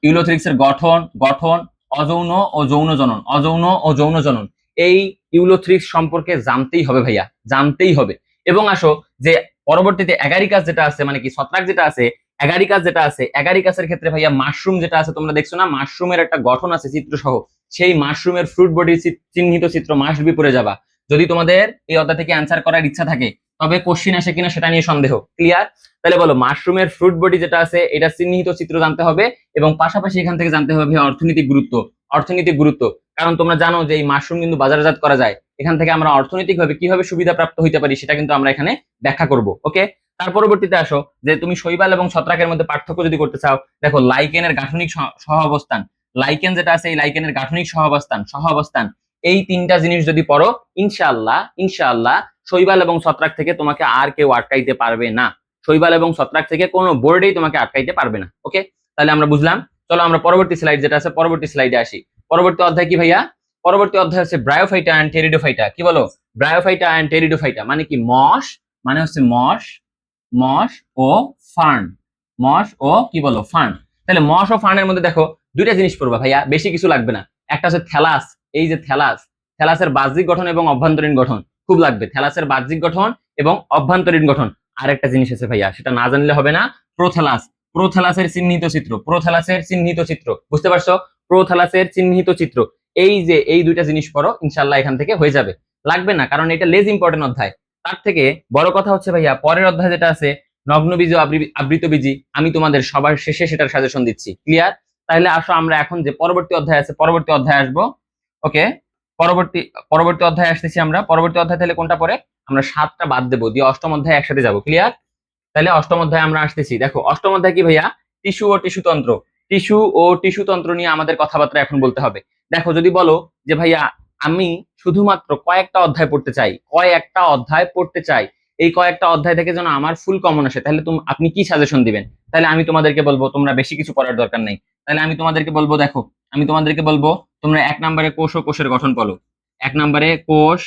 ইউলোথ্রিক্স এর গঠন, গঠন, অযৌন ও যৌন জনন, অযৌন ও যৌন জনন, এই ইউলোথ্রিক্স সম্পর্কে জানতেই হবে ভাইয়া, জানতেই হবে। এবং আসো যে পরবর্তীতে এগারিকাস যেটা আছে মানে কি ছত্রাক যেটা আছে, এগারিকাস যেটা আছে, এগারিকাসের ক্ষেত্রে ভাইয়া মাশরুম যেটা আছে, তোমরা দেখছো না মাশরুমের একটা গঠন আছে চিত্র সহ, সেই মাশরুমের ফ্রুট বডি চিহ্নিত চিত্র মাস্ট বি পড়ে যাবা যদি তোমাদের এই অধ্যায় থেকে অ্যান্সার করার ইচ্ছা থাকে। তবে কোশ্চিন আসে কিনা সেটা নিয়ে সন্দেহ। ক্লিয়ার? তাহলে বলো মাশরুমের ফ্রুট বডি যেটা আছে এটা চিহ্নিত চিত্র জানতে হবে, এবং পাশাপাশি এখান থেকে জানতে হবে অর্থনৈতিক গুরুত্ব, অর্থনৈতিক গুরুত্ব। কারণ তোমরা জানো যে এই মাশরুম কিন্তু বাজারজাত করা যায়, এখান থেকে আমরা অর্থনৈতিকভাবে কিভাবে সুবিধা প্রাপ্ত হইতে পারি সেটা কিন্তু আমরা এখানে ব্যাখ্যা করব। ওকে, তার পরবর্তীতে আসো যে তুমি শৈবাল এবং ছত্রাকের মধ্যে পার্থক্য যদি করতে চাও, দেখো লাইকেনের গাঠনিক সহাবস্থান, লাইকেন যেটা আছে এই লাইকেনের গাঠনিক সহাবস্থান, সহাবস্থান, এই তিনটা জিনিস যদি পড়ো ইনশাআল্লাহ ইনশাআল্লাহ শৈবাল এবং ছত্রাক থেকে তোমাকে আর কেউ আটকাইতে পারবে না। শৈবাল এবং ছত্রাক থেকে কোনো বোর্ডেই তোমাকে আটকাইতে পারবে না। ওকে, তাহলে আমরা বুঝলাম। চলো আমরা পরবর্তী স্লাইড যেটা আছে পরবর্তী স্লাইডে আসি। পরবর্তী অধ্যায় কি ভাইয়া? পরবর্তী অধ্যায় হচ্ছে ব্রায়োফাইটা এন্ড টেরিডোফাইটা। কি বলো? ব্রায়োফাইটা এন্ড টেরিডোফাইটা মানে কি মশ, মানে হচ্ছে মশ, মশ ও ফার্ন, মশ ও কি বলো ফার্ন। তাহলে মস ও ফার্নের মধ্যে দেখো দুইটা জিনিস পড়বা ভাইয়া, বেশি কিছু লাগবে না। একটা হচ্ছে থ্যালাস, এই যে থ্যালাস, থ্যালাসের বাহ্যিক গঠন এবং অভ্যন্তরীণ গঠন খুব লাগবে, থ্যালাসের বাহ্যিক গঠন এবং অভ্যন্তরীণ গঠন। আর একটা জিনিস আছে ভাইয়া, সেটা না জানলে হবে না, প্রোথ্যালাস, প্রোথ্যালাসের চিহ্নিত চিত্র, প্রোথ্যালাসের চিহ্নিত চিত্র, বুঝতে পারছো? প্রোথ্যালাসের চিহ্নিত চিত্র, এই যে এই দুইটা জিনিস পড়ো, ইনশাল্লাহ এখান থেকে হয়ে যাবে। লাগবে না, কারণ এটা লেজ ইম্পর্টেন্ট অধ্যায়। তার থেকে বড় কথা হচ্ছে ভাইয়া, পরের অধ্যায় যেটা আছে নগ্নবীজ ও আবৃতবীজি, আমি তোমাদের সবার শেষে সেটার সাজেশন দিচ্ছি। ক্লিয়ার? তাহলে আসো আমরা এখন যে পরবর্তী অধ্যায় আছে, পরবর্তী অধ্যায় আসবো। ওকে, পরবর্তী পরবর্তী অধ্যায় আসতেছি আমরা। পরবর্তী অধ্যায় তাহলে কোনটা পরে? আমরা 7টা বাদ দেবো, দিয়ে অষ্টম অধ্যায় একসাথে যাবো। ক্লিয়ার? তাহলে অষ্টম অধ্যায় আমরা আসতেছি। দেখো অষ্টম অধ্যায় কি ভাইয়া? টিস্যু ও টিস্যুতন্ত্র। টিস্যু ও টিস্যুতন্ত্র নিয়ে আমাদের কথাবার্তা এখন বলতে হবে। দেখো যদি বলো যে ভাইয়া আমি শুধুমাত্র কয়েকটা অধ্যায় পড়তে চাই, কয়েকটা অধ্যায় পড়তে চাই, এই কয়েকটা অধ্যায় থেকে যেন আমার ফুল কমন আসে, তাহলে আপনি কি সাজেশন দিবেন? তাহলে আমি তোমাদেরকে বলবো তোমরা বেশি কিছু পড়ার দরকার নেই। তাহলে আমি তোমাদেরকে বলবো, দেখো আমি তোমাদেরকে বলবো তোমরা 1 নম্বরে কোষ ও কোষের গঠন পড়ো। 1 নম্বরে কোষ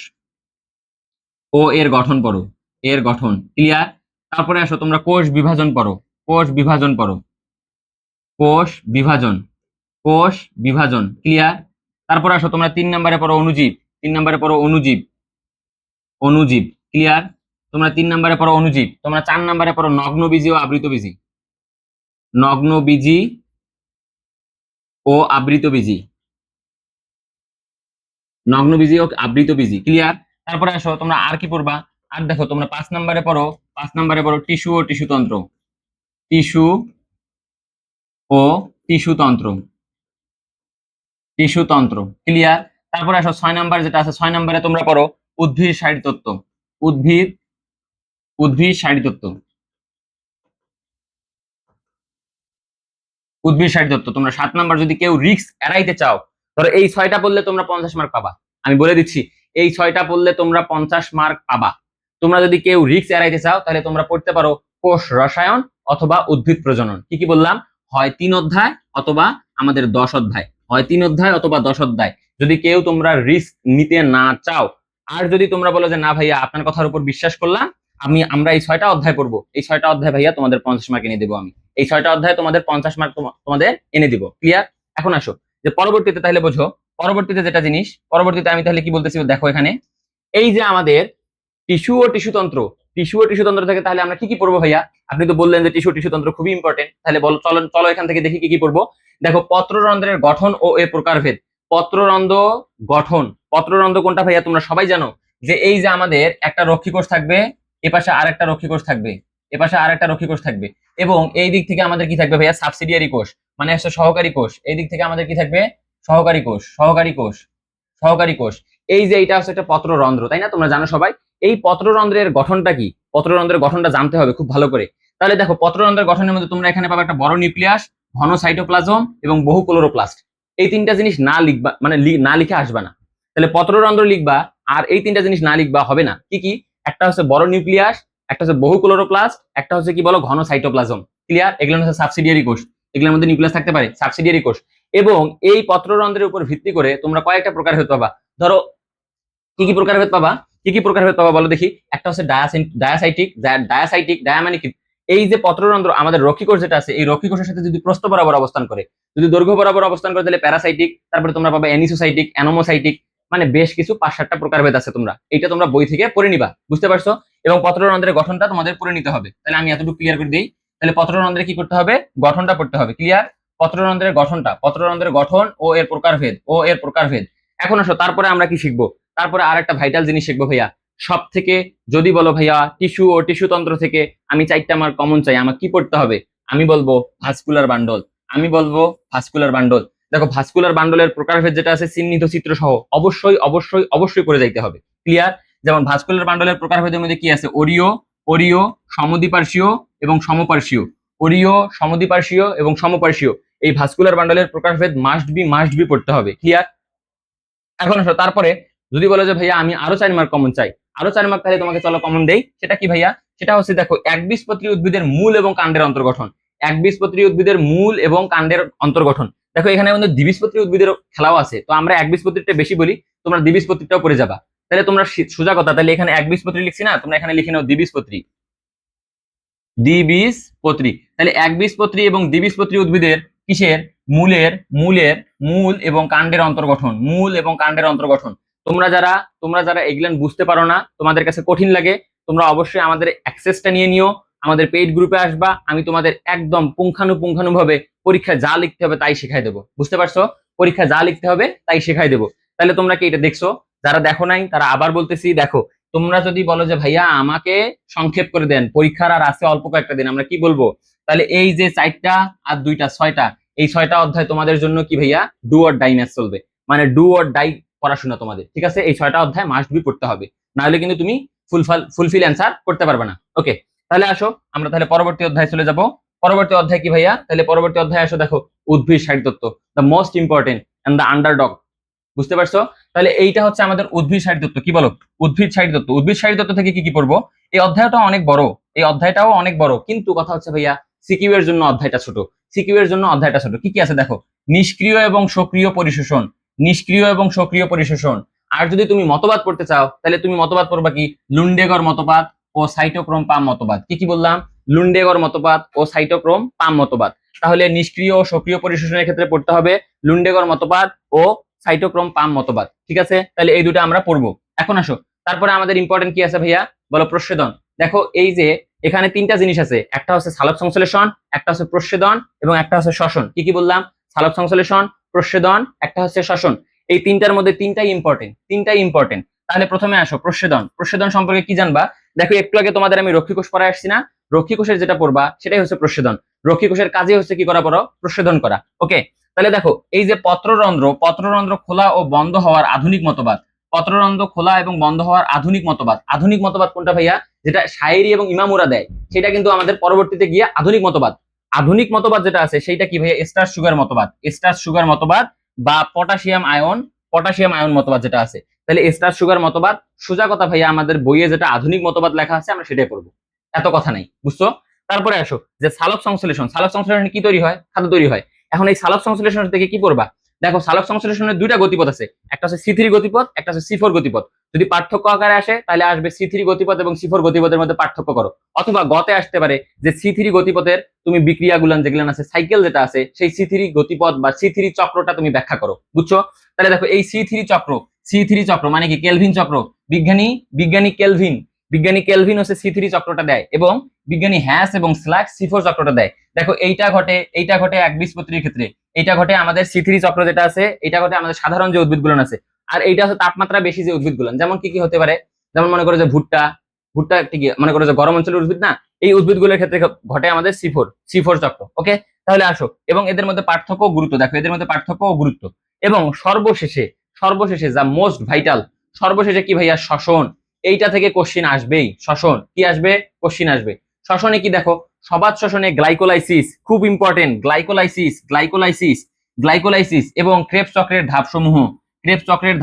ও এর গঠন পড়ো, এর গঠন। ক্লিয়ার? তারপরে আসো তোমরা কোষ বিভাজন পড়ো, কোষ বিভাজন পড়ো, কোষ বিভাজন, কোষ বিভাজন। ক্লিয়ার? তারপর আসো তোমরা 3 নম্বরে পড়ো অনুজীব, 3 নম্বরে পড়ো অনুজীব, অনুজীব। ক্লিয়ার? তোমরা 3 নম্বরে পড়ো অনুজীব। তোমরা 4 নম্বরে পড়ো নগ্নবীজি ও আবৃতবীজি, নগ্নবীজি ও আবৃতবীজি, নগ্নবীজি ও আবৃতবীজি। ক্লিয়ার? তারপরে আসো তোমরা আর কি পড়বা? আর দেখো তোমরা 5 নম্বরে পড়ো, 5 নম্বরে পড়ো টিস্যু ও টিস্যুতন্ত্র, টিস্যু ও টিস্যুতন্ত্র, টিস্যুতন্ত্র। ক্লিয়ার? তারপরে আসো 6 নম্বর যেটা আছে, 6 নম্বরে তোমরা পড়ো উদ্ভিদ শারীরতত্ত্ব, উদ্ভিদ, উদ্ভিদ শারীরতত্ত্ব, উদ্ভিদ শারীরতত্ত্ব। তোমরা 7 নম্বর যদি কেউ রিস্ক এড়াইতে চাও, ধরো এই 6টা পড়লে তোমরা 50 মার্ক পাবা। আমি বলে দিচ্ছি, এই 6টা পড়লে তোমরা 50 মার্ক পাবা। তোমরা যদি কেউ রিস্ক এড়াইতে চাও, তাহলে তোমরা পড়তে পারো কোষ রসায়ন অথবা উদ্ভিদ প্রজনন। কি কি বললাম? হয় 3 অধ্যায় অথবা আমাদের 10 অধ্যায়, হয় 3 অধ্যায় অথবা 10 অধ্যায়। যদি কেউ তোমরা রিস্ক নিতে না চাও, আর যদি তোমরা বলো যে না ভাইয়া আপনার কথার উপর বিশ্বাস করলাম, আমরা এই 6টা অধ্যায় পড়বো, এই 6টা অধ্যায় ভাইয়া তোমাদের 50 মার্ক এনে দেবো আমি, এই 6টা অধ্যায় তোমাদের 50 মার্ক তোমাদের এনে দিব। ক্লিয়ার? এখন আসো যে পরবর্তীতে, তাহলে বোঝো পরবর্তীতে যেটা জিনিস, পরবর্তীতে আমি তাহলে কি বলতেছি দেখো এখানে, এই যে আমাদের টিস্যু ও টিস্যুতন্ত্র, টিস্যু ও টিস্যুতন্ত্র থেকে তাহলে আমরা কি কি পড়বো ভাইয়া? আপনি তো বললেন যে টিস্যু টিস্যুতন্ত্র খুবই ইম্পর্টেন্ট, তাহলে বলো, চলো চলো এখান থেকে দেখি কি কি পড়বো। দেখো পত্ররন্ধ্রের গঠন ও এর প্রকারভেদ। পত্ররন্ধ্র গঠন, পত্ররন্ধ্র কোনটা ভাইয়া? তোমরা সবাই জানো যে এই যে আমাদের একটা রক্ষীকোষ থাকবে, এপাশে আর একটা রক্ষীকোষ থাকবে, এপাশে আর একটা রক্ষীকোষ থাকবে, এবং এই দিক থেকে আমাদের কি থাকবে ভাইয়া? সাবসিডিয়ারি কোষ, মানে হচ্ছে সহকারী কোষ। এই দিক থেকে আমাদের কি থাকবে? সহকারী কোষ, সহকারী কোষ, সহকারী কোষ। এই যে এটা হচ্ছে একটা পত্ররন্ধ্র, তাই না? তোমরা জানো সবাই। এই পত্ররন্ধ্রের গঠনটা কি? পত্ররন্ধ্রের গঠনটা জানতে হবে খুব ভালো করে। তাহলে দেখো পত্ররন্ধ্রের গঠনের মধ্যে তোমরা এখানে পাবে একটা বড় নিউক্লিয়াস, ঘন সাইটোপ্লাজম এবং বহু ক্লোরোপ্লাস্ট। এই 3টা জিনিস না লিখবা, মানে না লিখে আসবা না। তাহলে পত্ররন্ধ্র লিখবা, আর এই 3টা জিনিস না লিখবা হবে না। কি কি? একটা হচ্ছে বড় নিউক্লিয়াস, একটা হচ্ছে বহু ক্লোরোপ্লাস্ট, একটা হচ্ছে কি বলো? ঘন সাইটোপ্লাজম। ক্লিয়ার? এগুলো হচ্ছে সাবসিডিয়ারি কোষ, এগুলোর মধ্যে নিউক্লিয়াস থাকতে পারে, সাবসিডিয়ারি কোষ। এবং এই পত্ররন্ধ্রের উপর ভিত্তি করে তোমরা কয়েকটা প্রকারভেদ পাবা। ধরো কি কি প্রকারভেদ পাবা? কি কি প্রকারভেদ পাবা বলো দেখি? একটা হচ্ছে ডায়াসাইটিক, ডায়াসাইটিক, ডায়ামানিক। এই যে পত্ররন্ধ্র আমাদের রক্ষীকোষ যেটা আছে, এই রক্ষীকোষের সাথে যদি প্রস্থ বরাবর অবস্থান করে, যদি দৈর্ঘ্য বরাবর অবস্থান করে, তাহলে প্যারাসাইটিক। তারপরে তোমরা পাবে অ্যানিসোসাইটিক, অ্যানোমোসাইটিক। মানে বেশ কিছু 5-7টা প্রকারভেদ আছে, তোমরা এটা তোমরা বই থেকে পড়ে নিবা, বুঝতে পারছো? এবং পত্ররন্ধ্রের গঠনটা তোমাদের পড়ে নিতে হবে। তাহলে আমি এতটুকু ক্লিয়ার করে দিই। তাহলে পত্ররন্ধ্রে কি করতে হবে? গঠনটা পড়তে হবে। ক্লিয়ার? পত্ররন্ধ্রের গঠনটা, পত্ররন্ধ্রের গঠন ও এর প্রকারভেদ, ও এর প্রকারভেদ। এখন আসো তারপরে আমরা কি শিখবো? তারপরে আর একটা ভাইটাল জিনিস শিখবো ভাইয়া। সব থেকে যদি বলো ভাইয়া টিস্যু ও টিস্যুতন্ত্র থেকে আমি 4টা মার্ক কমন চাই, আমার কি পড়তে হবে? আমি বলবো ভাস্কুলার বান্ডল, আমি বলবো ভাস্কুলার বান্ডল। দেখো ভাস্কুলার বান্ডলের প্রকারভেদ যেটা আছে চিহ্নিত চিত্র সহ অবশ্যই অবশ্যই অবশ্যই করে যাইতে হবে। ক্লিয়ার? যেমন ভাস্কুলার বান্ডলের প্রকারভেদের মধ্যে কি আছে? ওরিও, ওরিও, সমদ্বিপার্শ্বীয় এবং সমপার্শ্বীয়, ওরিও, সমদ্বিপার্শ্বীয় এবং সমপার্শ্বীয়। এই ভাস্কুলার বান্ডলের প্রকারভেদ মাস্ট বি পড়তে হবে। ক্লিয়ার? এখন আসো তারপরে যদি বলো যে ভাইয়া আমি আরো 4 মার্ক কমন চাই, আরো 4 মার্ক, তাহলে তোমাকে চলো কমন দেই। সেটা কি ভাইয়া? সেটা হচ্ছে দেখো একবীজপত্রী উদ্ভিদের মূল এবং কাণ্ডের অন্তর্গঠন, একবীজপত্রী উদ্ভিদের মূল এবং কাণ্ডের অন্তর্গঠন। দেখো এখানে কিন্তু দ্বিবীজপত্রী উদ্ভিদের খেলাও আছে, তো আমরা একবীজপত্রীটা বেশি বলি, তোমরা দ্বিবীজপত্রীটাও পড়ে যাবা। তাহলে তোমরা সোজা কথা, তাহলে এখানে একবীজপত্রী লিখছি না, তোমরা এখানে লিখে নাও দ্বিবীজপত্রী, দ্বিবীজপত্রী। তাহলে একবীজপত্রী এবং দ্বিবীজপত্রী উদ্ভিদের কিসের মূলের মূলের মূল এবং কাণ্ডের অন্তর্গঠন, মূল এবং কাণ্ডের অন্তর্গঠন। তোমরা যারা এগুলো বুঝতে পারো না, তোমাদের কাছে কঠিন লাগে, তোমরা অবশ্যই আমাদের অ্যাক্সেসটা নিয়ে নিও, আমাদের পেইড গ্রুপে আসবা, আমি তোমাদের একদম পুঙ্খানুপুঙ্খানুভাবে পরীক্ষায় যা লিখতে হবে তাই শেখাই দেবো। বুঝতে পারছো? পরীক্ষায় যা লিখতে হবে তাই শেখাই দেবো। তাহলে তোমরা কি এটা দেখছো? যারা দেখো নাই তারা আবার বলতেছি দেখো। তোমরা যদি বলো যে ভাইয়া আমাকে সংক্ষেপ করে দেন, পরীক্ষার আর আছে অল্প কয়েকটা দিন, আমরা কি বলবো? তাহলে এই যে 4টা আর 2টা 6টা, এই 6টা অধ্যায় তোমাদের জন্য কি ভাইয়া ডু অর ডাই ম্যাথ চলবে, মানে ডু অর ডাই পড়াশোনা তোমাদের, ঠিক আছে? এই 6টা অধ্যায় মাস্ট বি পড়তে হবে, না হলে কিন্তু তুমি ফুলফিল অ্যান্সার করতে পারবে না। ওকে, তাহলে আসো আমরা তাহলে পরবর্তী অধ্যায় চলে যাব। পরবর্তী অধ্যায় কি ভাইয়া? তাহলে পরবর্তী অধ্যায় আসো, দেখো উদ্ভিদ শারীরতত্ত্ব, the most important and the underdog. বুঝতে পারছো? তাহলে এইটা হচ্ছে আমাদের উদ্ভিদ শারীরতত্ত্ব। কি বলো? উদ্ভিদ শারীরতত্ত্ব। উদ্ভিদ শারীরতত্ত্ব থেকে কি কি পড়বো? এই অধ্যায়টা অনেক বড়, এই অধ্যায়টাও অনেক বড়, কিন্তু কথা হচ্ছে ভাইয়া সিকিউ এর জন্য অধ্যায়টা ছোট, সিকিউ এর জন্য অধ্যায়টা ছোট। কি কি আছে দেখো? নিষ্ক্রিয় এবং সক্রিয় পরিশোষণ, নিষ্ক্রিয় এবং সক্রিয় পরিশোষণ। আর যদি তুমি মতবাদ পড়তে চাও তাহলে তুমি মতবাদ পড়বা কি? লুন্ডেগর মতবাদ ও সাইটোক্রোম পাম মতবাদ। কি কি বললাম? লুন্ডেগর মতবাদ ও সাইটোক্রোম পাম মতবাদ। তাহলে নিষ্ক্রিয় ও সক্রিয় পরিশোষণের ক্ষেত্রে পড়তে হবে লুন্ডেগর মতবাদ ও সাইটোক্রোম পাম মতবাদ। ঠিক আছে? তাহলে এই দুটো আমরা পড়বো। এখন আসো, তারপরে আমাদের ইম্পর্টেন্ট কি আছে ভাইয়া? বলো প্রচ্ছেদন। দেখো এই যে এখানে 3টা জিনিস আছে, একটা হচ্ছে সালোক সংশ্লেষণ, একটা হচ্ছে প্রচ্ছেদন এবং একটা হচ্ছে শ্বসন। কি কি বললাম? সালোক সংশ্লেষণ, প্রচ্ছেদন, একটা হচ্ছে শ্বসন। এই 3টার মধ্যে 3টাই ইম্পর্টেন্ট, 3টাই ইম্পর্টেন্ট। তাহলে প্রথমে আসো প্রচ্ছেদন। প্রচ্ছেদন সম্পর্কে কি জানবা? দেখো একটু আগে তোমাদের আমি রক্ষীকোষ পড়ায় আসছি না? রক্ষীকোষের যেটা পড়বা সেটাই হচ্ছে প্রচ্ছেদন। রক্ষীকোষের কাজে হচ্ছে কি করা? পড়ো প্রচ্ছেদন করা। ওকে, তাহলে দেখো এই যে পত্ররন্ধ্র খোলা ও বন্ধ হওয়ার আধুনিক মতবাদ, পত্ররন্ধ্র খোলা এবং বন্ধ হওয়ার আধুনিক মতবাদ। আধুনিক মতবাদ কোনটা ভাইয়া? যেটা শায়েরি এবং ইমামুরা দেয় সেটা কিন্তু আমাদের পরবর্তীতে গিয়ে আধুনিক মতবাদ। আধুনিক মতবাদ যেটা আছে সেইটা কি ভাইয়া? স্টার সুগার মতবাদ, স্টার সুগার মতবাদ বা পটাশিয়াম আয়ন মতবাদ যেটা আছে। তাহলে স্টার সুগার মতবাদ সোজা কথা ভাইয়া, আমাদের বইয়ে যেটা আধুনিক মতবাদ লেখা আছে আমরা সেটাই পড়বো, এত কথা নাই। বুঝছো? তারপরে আসো যে সালোক সংশ্লেষণ। সালোক সংশ্লেষণে কি তৈরি হয়? খাদ্য তৈরি হয়। এখন এই সালোক সংশ্লেষণ থেকে কি পড়বা? দেখো সালোক সংশ্লেষণের 2টা গতিপথ আছে, একটা হচ্ছে C3 গতিপথ, একটা হচ্ছে C4 গতিপথ। যদি পার্থক্য আকারে আসে তাহলে আসবে C3 গতিপথ এবং C4 গতিপথের মধ্যে পার্থক্য করো, অথবা গতে আসতে পারে যে C3 গতিপথের তুমি বিক্রিয়াগুলান যেগুলো আছে, সাইকেল যেটা আছে, সেই C3 গতিপথ বা C3 চক্রটা তুমি ব্যাখ্যা করো। বুঝছো? তাহলে দেখো এই C3 চক্র মানে কি? কেলভিন চক্র। বিজ্ঞানী কেলভিন হচ্ছে C3 চক্রটা দেয় এবং বিজ্ঞানী হ্যাস এবং স্ল্যাক C4 চক্রটা দেয়। দেখো এইটা ঘটে একবীজপত্রীর ক্ষেত্রে, এইটা ঘটে আমাদের C3 চক্র যেটা আছে, এটা ঘটে আমাদের সাধারণ যে উদ্ভিদগুলো আছে। আর এইটা হচ্ছে তাপমাত্রা বেশি যে উদ্ভিদগুলো, যেমন কি কি হতে পারে? যেমন মনে করো যে ভুট্টা, ঠিক মনে করো যে গরম অঞ্চলের উদ্ভিদ না, এই উদ্ভিদগুলোর ক্ষেত্রে ঘটে আমাদের C4 চক্র। ওকে, তাহলে আসো এবং এদের মধ্যে পার্থক্য ও গুরুত্ব দেখো, এদের মধ্যে পার্থক্য ও গুরুত্ব। এবং সর্বশেষে যা মোস্ট ভাইটাল, সর্বশেষে কি ভাইয়া? শ্বসন। এইটা থেকে কোশ্চিন আসবেই, শ্বসন কি আসবে? কোশ্চিন আসবে। শ্বসনে কি দেখো? সবাত শ্বসনে গ্লাইকোলাইসিস খুব ইম্পর্টেন্ট, গ্লাইকোলাইসিস এবং ক্রেবস চক্রের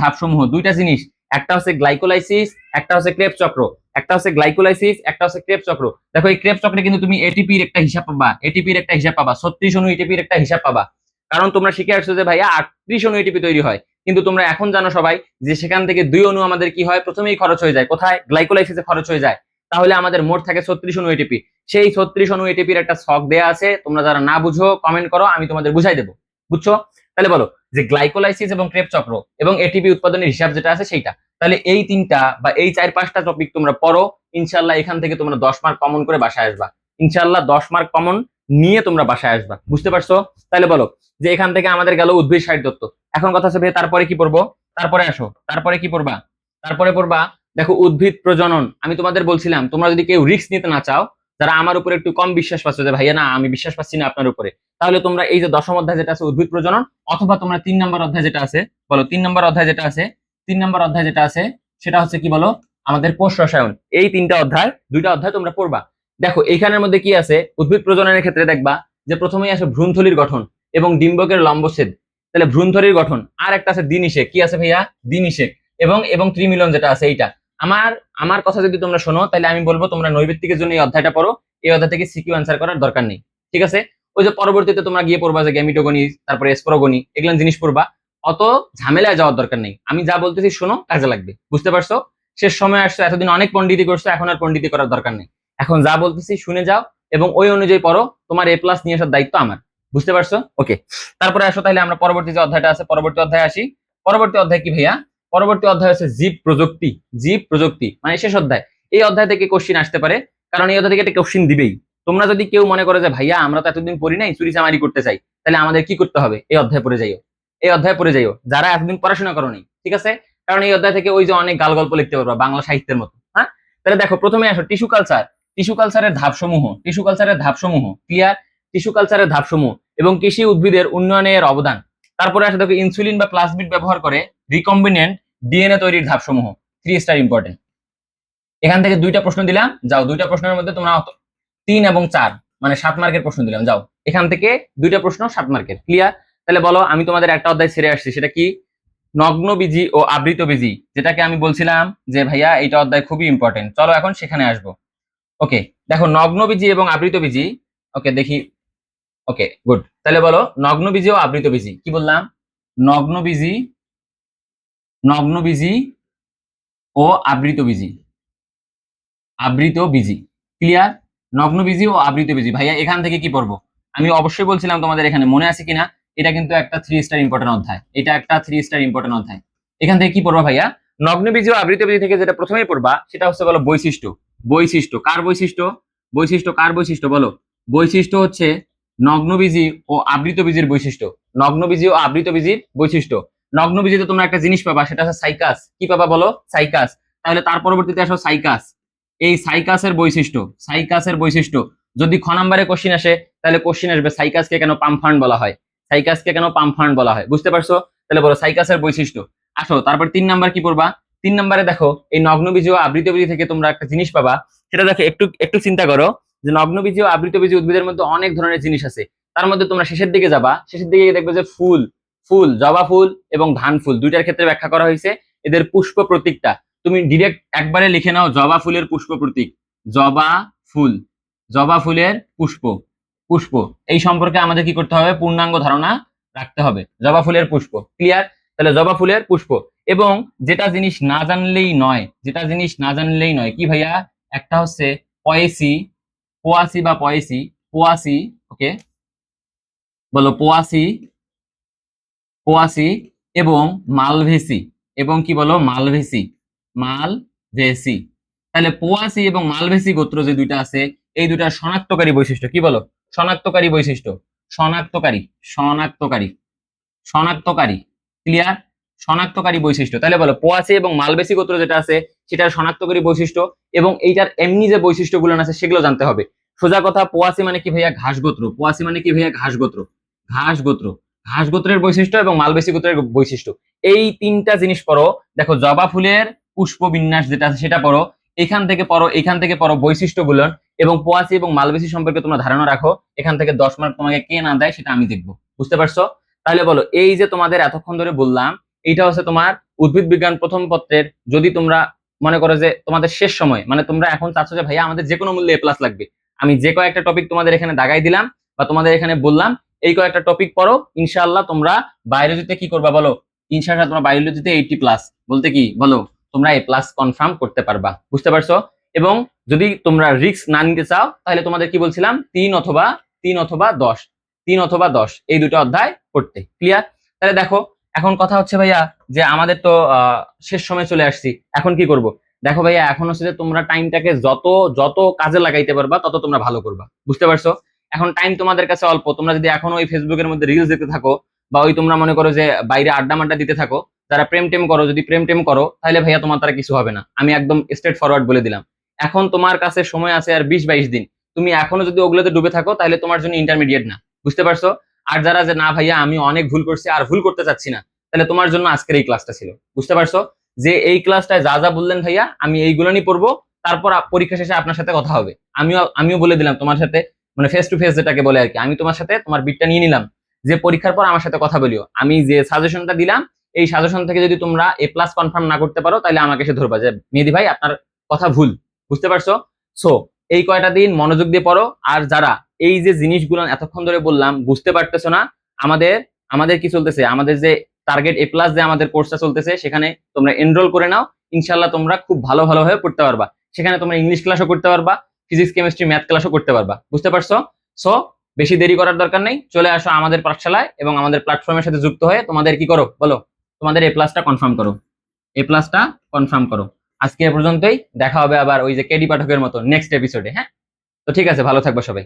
ধাপসমূহ 2টা জিনিস, একটা হচ্ছে গ্লাইকোলাইসিস, একটা হচ্ছে ক্রেবস চক্র, একটা হচ্ছে গ্লাইকোলাইসিস, একটা হচ্ছে ক্রেবস চক্র। দেখো এই ক্রেবস চক্রে কিন্তু তুমি এটিপির একটা হিসাব পাবা, 36 অণু এটিপির একটা হিসাব পাবা, কারণ তোমরা শিখে আসছো যে ভাইয়া 38 অণু এটিপি তৈরি হয়, কিন্তু তোমরা এখন জানো সবাই যে সেখান থেকে 2 অণু আমাদের কি হয়? প্রথমেই খরচ হয়ে যায় কোথায়? গ্লাইকোলাইসিসে খরচ হয়ে যায়। তাহলে আমাদের মোট থাকে 36 অণু এটিপি। সেই 36 অণু এটিপির একটা ছক দেয়া আছে, তোমরা যারা না বুঝো কমেন্ট করো, আমি তোমাদের বুঝাই দেবো। বুঝছো? তাহলে বলো যে গ্লাইকোলাইসিস এবং ক্রেবস চক্র এবং এটিপি উৎপাদনের হিসাব যেটা আছে সেইটা। তাহলে এই 3টা বা এই 4-5টা টপিক তোমরা পড়ো, ইনশাআল্লাহ এখান থেকে তোমরা 10 মার্ক কমন করে বাসায় আসবা। ইনশাআল্লাহ 10 মার্ক কমন নিয়ে তোমরা বাসায় আসবা। বুঝতে পারছো? তাহলে বলো যে এখান থেকে আমাদের গেল উদ্ভিদ শারীরতত্ত্ব। এখন কথা হচ্ছে ভাই তারপরে কি পড়বো? তারপরে আসো, তারপরে কি পড়বা? তারপরে পড়বা দেখো উদ্ভিদ প্রজনন। আমি তোমাদের বলছিলাম তোমরা যদি কেউ রিস্ক নিতে না চাও, যারা আমার উপরে একটু কম বিশ্বাস পাচ্ছ যে ভাইয়া না আমি বিশ্বাস পাচ্ছি না আপনার উপরে, তাহলে তোমরা এই যে 10ম অধ্যায় যেটা আছে উদ্ভিদ প্রজনন, অথবা তোমরা 3 নম্বর অধ্যায় যেটা আছে, বলো 3 নম্বর অধ্যায় যেটা আছে, 3 নম্বর অধ্যায় যেটা আছে সেটা হচ্ছে কি বলো? আমাদের কোষ রসায়ন। এই 3টা অধ্যায়, 2টা অধ্যায় তোমরা পড়বা। দেখো এইখানের মধ্যে কি আছে? উদ্ভিদ প্রজননের ক্ষেত্রে দেখবা যে প্রথমেই আসে ভ্রূণথলির গঠন এবং ডিম্বকের লম্বচ্ছেদ। তাহলে ভ্রূণথলির গঠন, আর একটা আছে দ্বিনিষেক। কি আছে ভাইয়া? দ্বিনিষেক এবং ত্রিমিলন যেটা আছে এইটা। আমার কথা যদি তোমরা শোনো তাহলে আমি বলবো তোমরা নৈবেত্তিকের জন্য এই অধ্যায়টা পড়ো, এই অধ্যায় থেকে সিকিউ অ্যান্সার করার দরকার নেই। ঠিক আছে? ওই যে পরবর্তীতে তোমরা গিয়ে পড়বা যে গ্যামিটোগনি, তারপরে স্পোরোগনি, এগুলো জিনিস পড়বা, অত ঝামেলায় যাওয়ার দরকার নেই। আমি যা বলতেছি শোনো, কাজে লাগবে। বুঝতে পারছো? শেষ সময় আসছো, এতদিন অনেক পণ্ডিতি করছো, এখন আর পণ্ডিতি করার দরকার নেই। এখন যা বলতেছি শুনে যাও এবং ওই অনুযায়ী পড়ো, তোমার এ প্লাস নিয়ে আসার দায়িত্ব আমার। বুঝতে পারছো? ওকে, তারপরে আসো তাহলে আমরা পরবর্তী যে অধ্যায়টা আছে পরবর্তী অধ্যায়ে আসি। পরবর্তী অধ্যায় কি ভাইয়া? পরবর্তী অধ্যায় হচ্ছে জীব প্রযুক্তি। জীব প্রযুক্তি মানে শেষ অধ্যায়। এই অধ্যায় থেকে কোশ্চিন আসতে পারে, কারণ এই অধ্যায় থেকে একটা কোশ্চিন দিবেই। তোমরা যদি কেউ মনে করো যে ভাইয়া আমরা তো এতদিন পড়ি নাই, চুরি চামারি করতে চাই, তাহলে আমাদের কি করতে হবে? এই অধ্যায় পড়ে যাইও, এই অধ্যায় পড়ে যাইও যারা এতদিন পড়াশোনা করো নি, ঠিক আছে? কারণ এই অধ্যায় থেকে ওই যে অনেক গাল গল্প লিখতে পারবা বাংলা সাহিত্যের মতো। হ্যাঁ, তাহলে দেখো প্রথমে আসো টিস্যু কালচার। টিস্যু কালচারের ধাপসমূহ, টিস্যু কালচারের ধাপসমূহ ক্লিয়ার, টিস্যু কালচারের ধাপসমূহ এবং কৃষি উদ্ভিদের উন্নয়নের অবদান। তারপরে আসে দেখো ইনসুলিন বা প্লাজমিড ব্যবহার করে রিকম্বিনেন্ট ডিএনএ তৈরির ধাপসমূহ। 3 স্টার ইম্পর্টেন্ট। এখান থেকে দুইটা প্রশ্ন দিলাম, যাও দুইটা প্রশ্নের মধ্যে তোমরা 3 এবং 4 মানে 7 মার্কের প্রশ্ন দিলাম, যাও এখান থেকে দুইটা প্রশ্ন 7 মার্কের। ক্লিয়ার? তাহলে বলো, আমি তোমাদের একটা অধ্যায় ছেড়ে আসছি, সেটা কি? নগ্নবীজি ও আবৃতবীজি, যেটাকে আমি বলছিলাম যে ভাইয়া এইটা অধ্যায় খুবই ইম্পর্টেন্ট। চলো এখন সেখানে আসবো। ওকে, দেখো নগ্নবীজি এবং আবৃতবীজি। ওকে দেখি, ওকে গুড। তাহলে বলো নগ্নবীজি ও আবৃতবীজি কি বললাম? নগ্নবীজি, নগ্নবীজি ও আবৃতবীজি, আবৃতবীজি। ক্লিয়ার? নগ্নবীজি ও আবৃতবীজি। ভাইয়া এখান থেকে কি পড়বো? আমি অবশ্যই বলছিলাম তোমাদের, এখানে মনে আছে কিনা, এটা কিন্তু একটা 3 স্টার ইম্পর্টেন্ট অধ্যায়, এটা একটা 3 স্টার ইম্পর্টেন্ট অধ্যায়। এখান থেকে কি পড়বা ভাইয়া? নগ্নবীজি ও আবৃতবীজি থেকে যেটা প্রথমেই পড়বা সেটা হচ্ছে বলো বৈশিষ্ট্য। বৈশিষ্ট্য কার বৈশিষ্ট্য? বৈশিষ্ট্য কার বৈশিষ্ট্য বলো? বৈশিষ্ট্য হচ্ছে নগ্নবীজি ও আবৃতবীজির বৈশিষ্ট্য। নগ্নবীজি ও আবৃতবীজির বৈশিষ্ট্য। নগ্নবীজিতে তোমরা একটা জিনিস পাবা, সেটা হচ্ছে সাইকাস। কি পাবা বলো? সাইকাস। তাহলে তার পরবর্তীতে আসো সাইকাস। এই সাইকাসের বৈশিষ্ট্য, সাইকাসের বৈশিষ্ট্য। যদি খ নাম্বারে কোশ্চিন আসে তাহলে কোশ্চিন আসবে সাইকাসকে কেন পামফার্ন বলা হয়, সাইকাসকে কেন পামফার্ন বলা হয়। বুঝতে পারছো? তাহলে বলো সাইকাসের বৈশিষ্ট্য। আসো তারপর 3 নাম্বার কি পড়বা? 3 নাম্বারে দেখো এই নগ্নবীজি ও আবৃতবীজি থেকে তোমরা একটা জিনিস পাবা, সেটা দেখো একটু একটু চিন্তা করো যে নগ্নবীজি ও আবৃতবীজি উদ্ভিদের মধ্যে অনেক ধরনের জিনিস আছে। তার মধ্যে তোমরা শেষের দিকে যাবা, শেষের দিকে দেখবে যে ফুল, ফুল জবা ফুল এবং ধান ফুল দুইটার ক্ষেত্রে ব্যাখ্যা করা হয়েছে এদের পুষ্প প্রতীকটা। তুমি ডিরেক্ট একবারে লিখে নাও জবা ফুলের পুষ্প প্রতীক। জবা ফুল, জবা ফুলের পুষ্প, পুষ্প এই সম্পর্কে আমাদের কি করতে হবে? পূর্ণাঙ্গ ধারণা রাখতে হবে। জবা ফুলের পুষ্প। ক্লিয়ার? তাহলে জবা ফুলের পুষ্প। এবং যেটা জিনিস না জানলেই নয়, যেটা জিনিস না জানলেই নয় কি ভাইয়া? একটা হচ্ছে পয়েসি, পোয়াসি বা পয়েসি, পোয়াসি। ওকে বলো পোয়াসি, পোয়াসি এবং মালভেসি। এবং কি বলো? Malvaceae, Malvaceae. তাহলে পোয়াসি এবং মালভেসি গোত্র যে দুইটা আছে, এই দুইটা শনাক্তকারী বৈশিষ্ট্য। কি বলো? শনাক্তকারী বৈশিষ্ট্য, শনাক্তকারী, শনাক্তকারী, শনাক্তকারী। ক্লিয়ার? শনাক্তকারী বৈশিষ্ট্য। তাহলে বলো পোয়াসি এবং মালভেসি গোত্র যেটা আছে সেটার শনাক্তকারী বৈশিষ্ট্য এবং এইটার এমনি যে বৈশিষ্ট্যগুলো আছে সেগুলো জানতে হবে। সোজা কথা, পোয়াসি মানে কি ভাইয়া? ঘাস গোত্র। পোয়াসি মানে কি ভাইয়া? ঘাস গোত্র, ঘাস গোত্র, ঘাস গোত্রের বৈশিষ্ট্য এবং মালবেসি গোত্রের বৈশিষ্ট্য। এই তিনটা জিনিস পড়ো। দেখো জবা ফুলের পুষ্প বিন্যাস যেটা আছে সেটা পড়ো, এখান থেকে পড়ো, এখান থেকে পড়ো বৈশিষ্ট্যগুলো এবং পোয়াসি এবং মালবেসি সম্পর্কে তোমরা ধারণা রাখো। এখান থেকে 10 মার্ক তোমাকে কে না দেয় সেটা আমি দেখবো। বুঝতে পারছো? তাহলে বলো এই যে তোমাদের এতক্ষণ ধরে বললাম, এইটা হচ্ছে তোমার উদ্ভিদ বিজ্ঞান প্রথম পত্রের। যদি তোমরা মনে করো যে তোমাদের শেষ সময়, মানে তোমরা এখন চাচ্ছ যে ভাইয়া আমাদের যে কোনো মূল্যে এ প্লাস লাগবে, আমি যে কয়েকটা টপিক তোমাদের এখানে দাগাই দিলাম বা তোমাদের এখানে বললাম, এই কয়েকটা টপিক পড়ো, ইনশাআল্লাহ তোমরা বায়োলজিতে কি করবা বলো? ইনশাআল্লাহ তোমরা বায়োলজিতে 80+ বলতে কি বলো? তোমরা এ প্লাস কনফার্ম করতে পারবা। বুঝতে পারছো? এবং যদি তোমরা রিস্ক না নিতে চাও তাহলে তোমাদের কি বলছিলাম, 3 অথবা 10 এই দুটো অধ্যায় পড়তে। ক্লিয়ার? তাহলে দেখো এখন কথা হচ্ছে ভাইয়া যে আমাদের তো শেষ সময় চলে আসছি, এখন কি করব? দেখো ভাইয়া এখন হচ্ছে যে তোমরা টাইমটাকে যত যত কাজে লাগাইতে পারবা তত তোমরা ভালো করবা। বুঝতে পারছো? এখন টাইম তোমাদের কাছে অল্প, তোমরা যদি এখন ওই ফেসবুকের মধ্যে রিলস দেখতে থাকো বা ওই তোমরা মনে করো যে বাইরে আড্ডা মাড্ডা দিতে থাকো, যারা প্রেম টেম করো, যদি প্রেম টেম করো তাহলে ভাইয়া তোমার তারা কিছু হবে না। আমি একদম স্ট্রেট ফরওয়ার্ড বলে দিলাম। এখন তোমার কাছে সময় আছে আর 20-22 দিন, তুমি এখনো যদি ওগুলোতে ডুবে থাকো তাহলে তোমার জন্য ইন্টারমিডিয়েট না। বুঝতে পারছো? আর যারা যে না ভাইয়া আমি অনেক ভুল করছি আর ভুল করতে চাচ্ছি না, তাহলে তোমার জন্য আজকের এই ক্লাসটা ছিল। বুঝতে পারছো? যে এই ক্লাসটায় যা যা বললেন ভাইয়া আমি এইগুলো নিয়ে পড়বো, তারপর পরীক্ষা শেষে আপনার সাথে কথা হবে। আমিও বলে দিলাম তোমার সাথে, মানে ফেস টু ফেস যেটাকে বলে আর কি, আমি তোমার সাথে তোমার বিটটা নিয়ে নিলাম যে পরীক্ষার পর আমার সাথে কথা বলিও। আমি যে সাজেশনটা দিলাম এই সাজেশন থেকে যদি তোমরা এ প্লাস কনফার্ম না করতে পারো তাহলে আমাকে এসে ধরবা যে মেহেদী ভাই আপনার কথা ভুল। বুঝতে পারছো? সো এই কয়টা দিন মনোযোগ দিয়ে পড়ো। আর যারা এই যে জিনিসগুলো এতক্ষণ ধরে বললাম বুঝতে পারতেছো না, আমাদের আমাদের কি চলতেছে, আমাদের যে টার্গেট এ প্লাস যে আমাদের কোর্সটা চলতেছে সেখানে তোমরা এনরোল করে নাও। ইনশাল্লাহ তোমরা খুব ভালোভাবে পড়তে পারবা। সেখানে তোমরা ইংলিশ ক্লাসও করতে পারবা, ফিজিক্স কেমিস্ট্রি ম্যাথ ক্লাসও করতে পারবা। বুঝতে পারছো? সো বেশি দেরি করার দরকার নেই, চলে আসো আমাদের পাঠশালায় এবং আমাদের প্ল্যাটফর্মের সাথে যুক্ত হয়ে তোমাদের কি করো বলো, তোমাদের এ প্লাসটা কনফার্ম করো, এ প্লাসটা কনফার্ম করো। আজকে এ পর্যন্তই, দেখা হবে আবার ওই যে কেডি পাঠকের মতো নেক্সট এপিসোডে। হ্যাঁ, তো ঠিক আছে, ভালো থাকবো সবাই।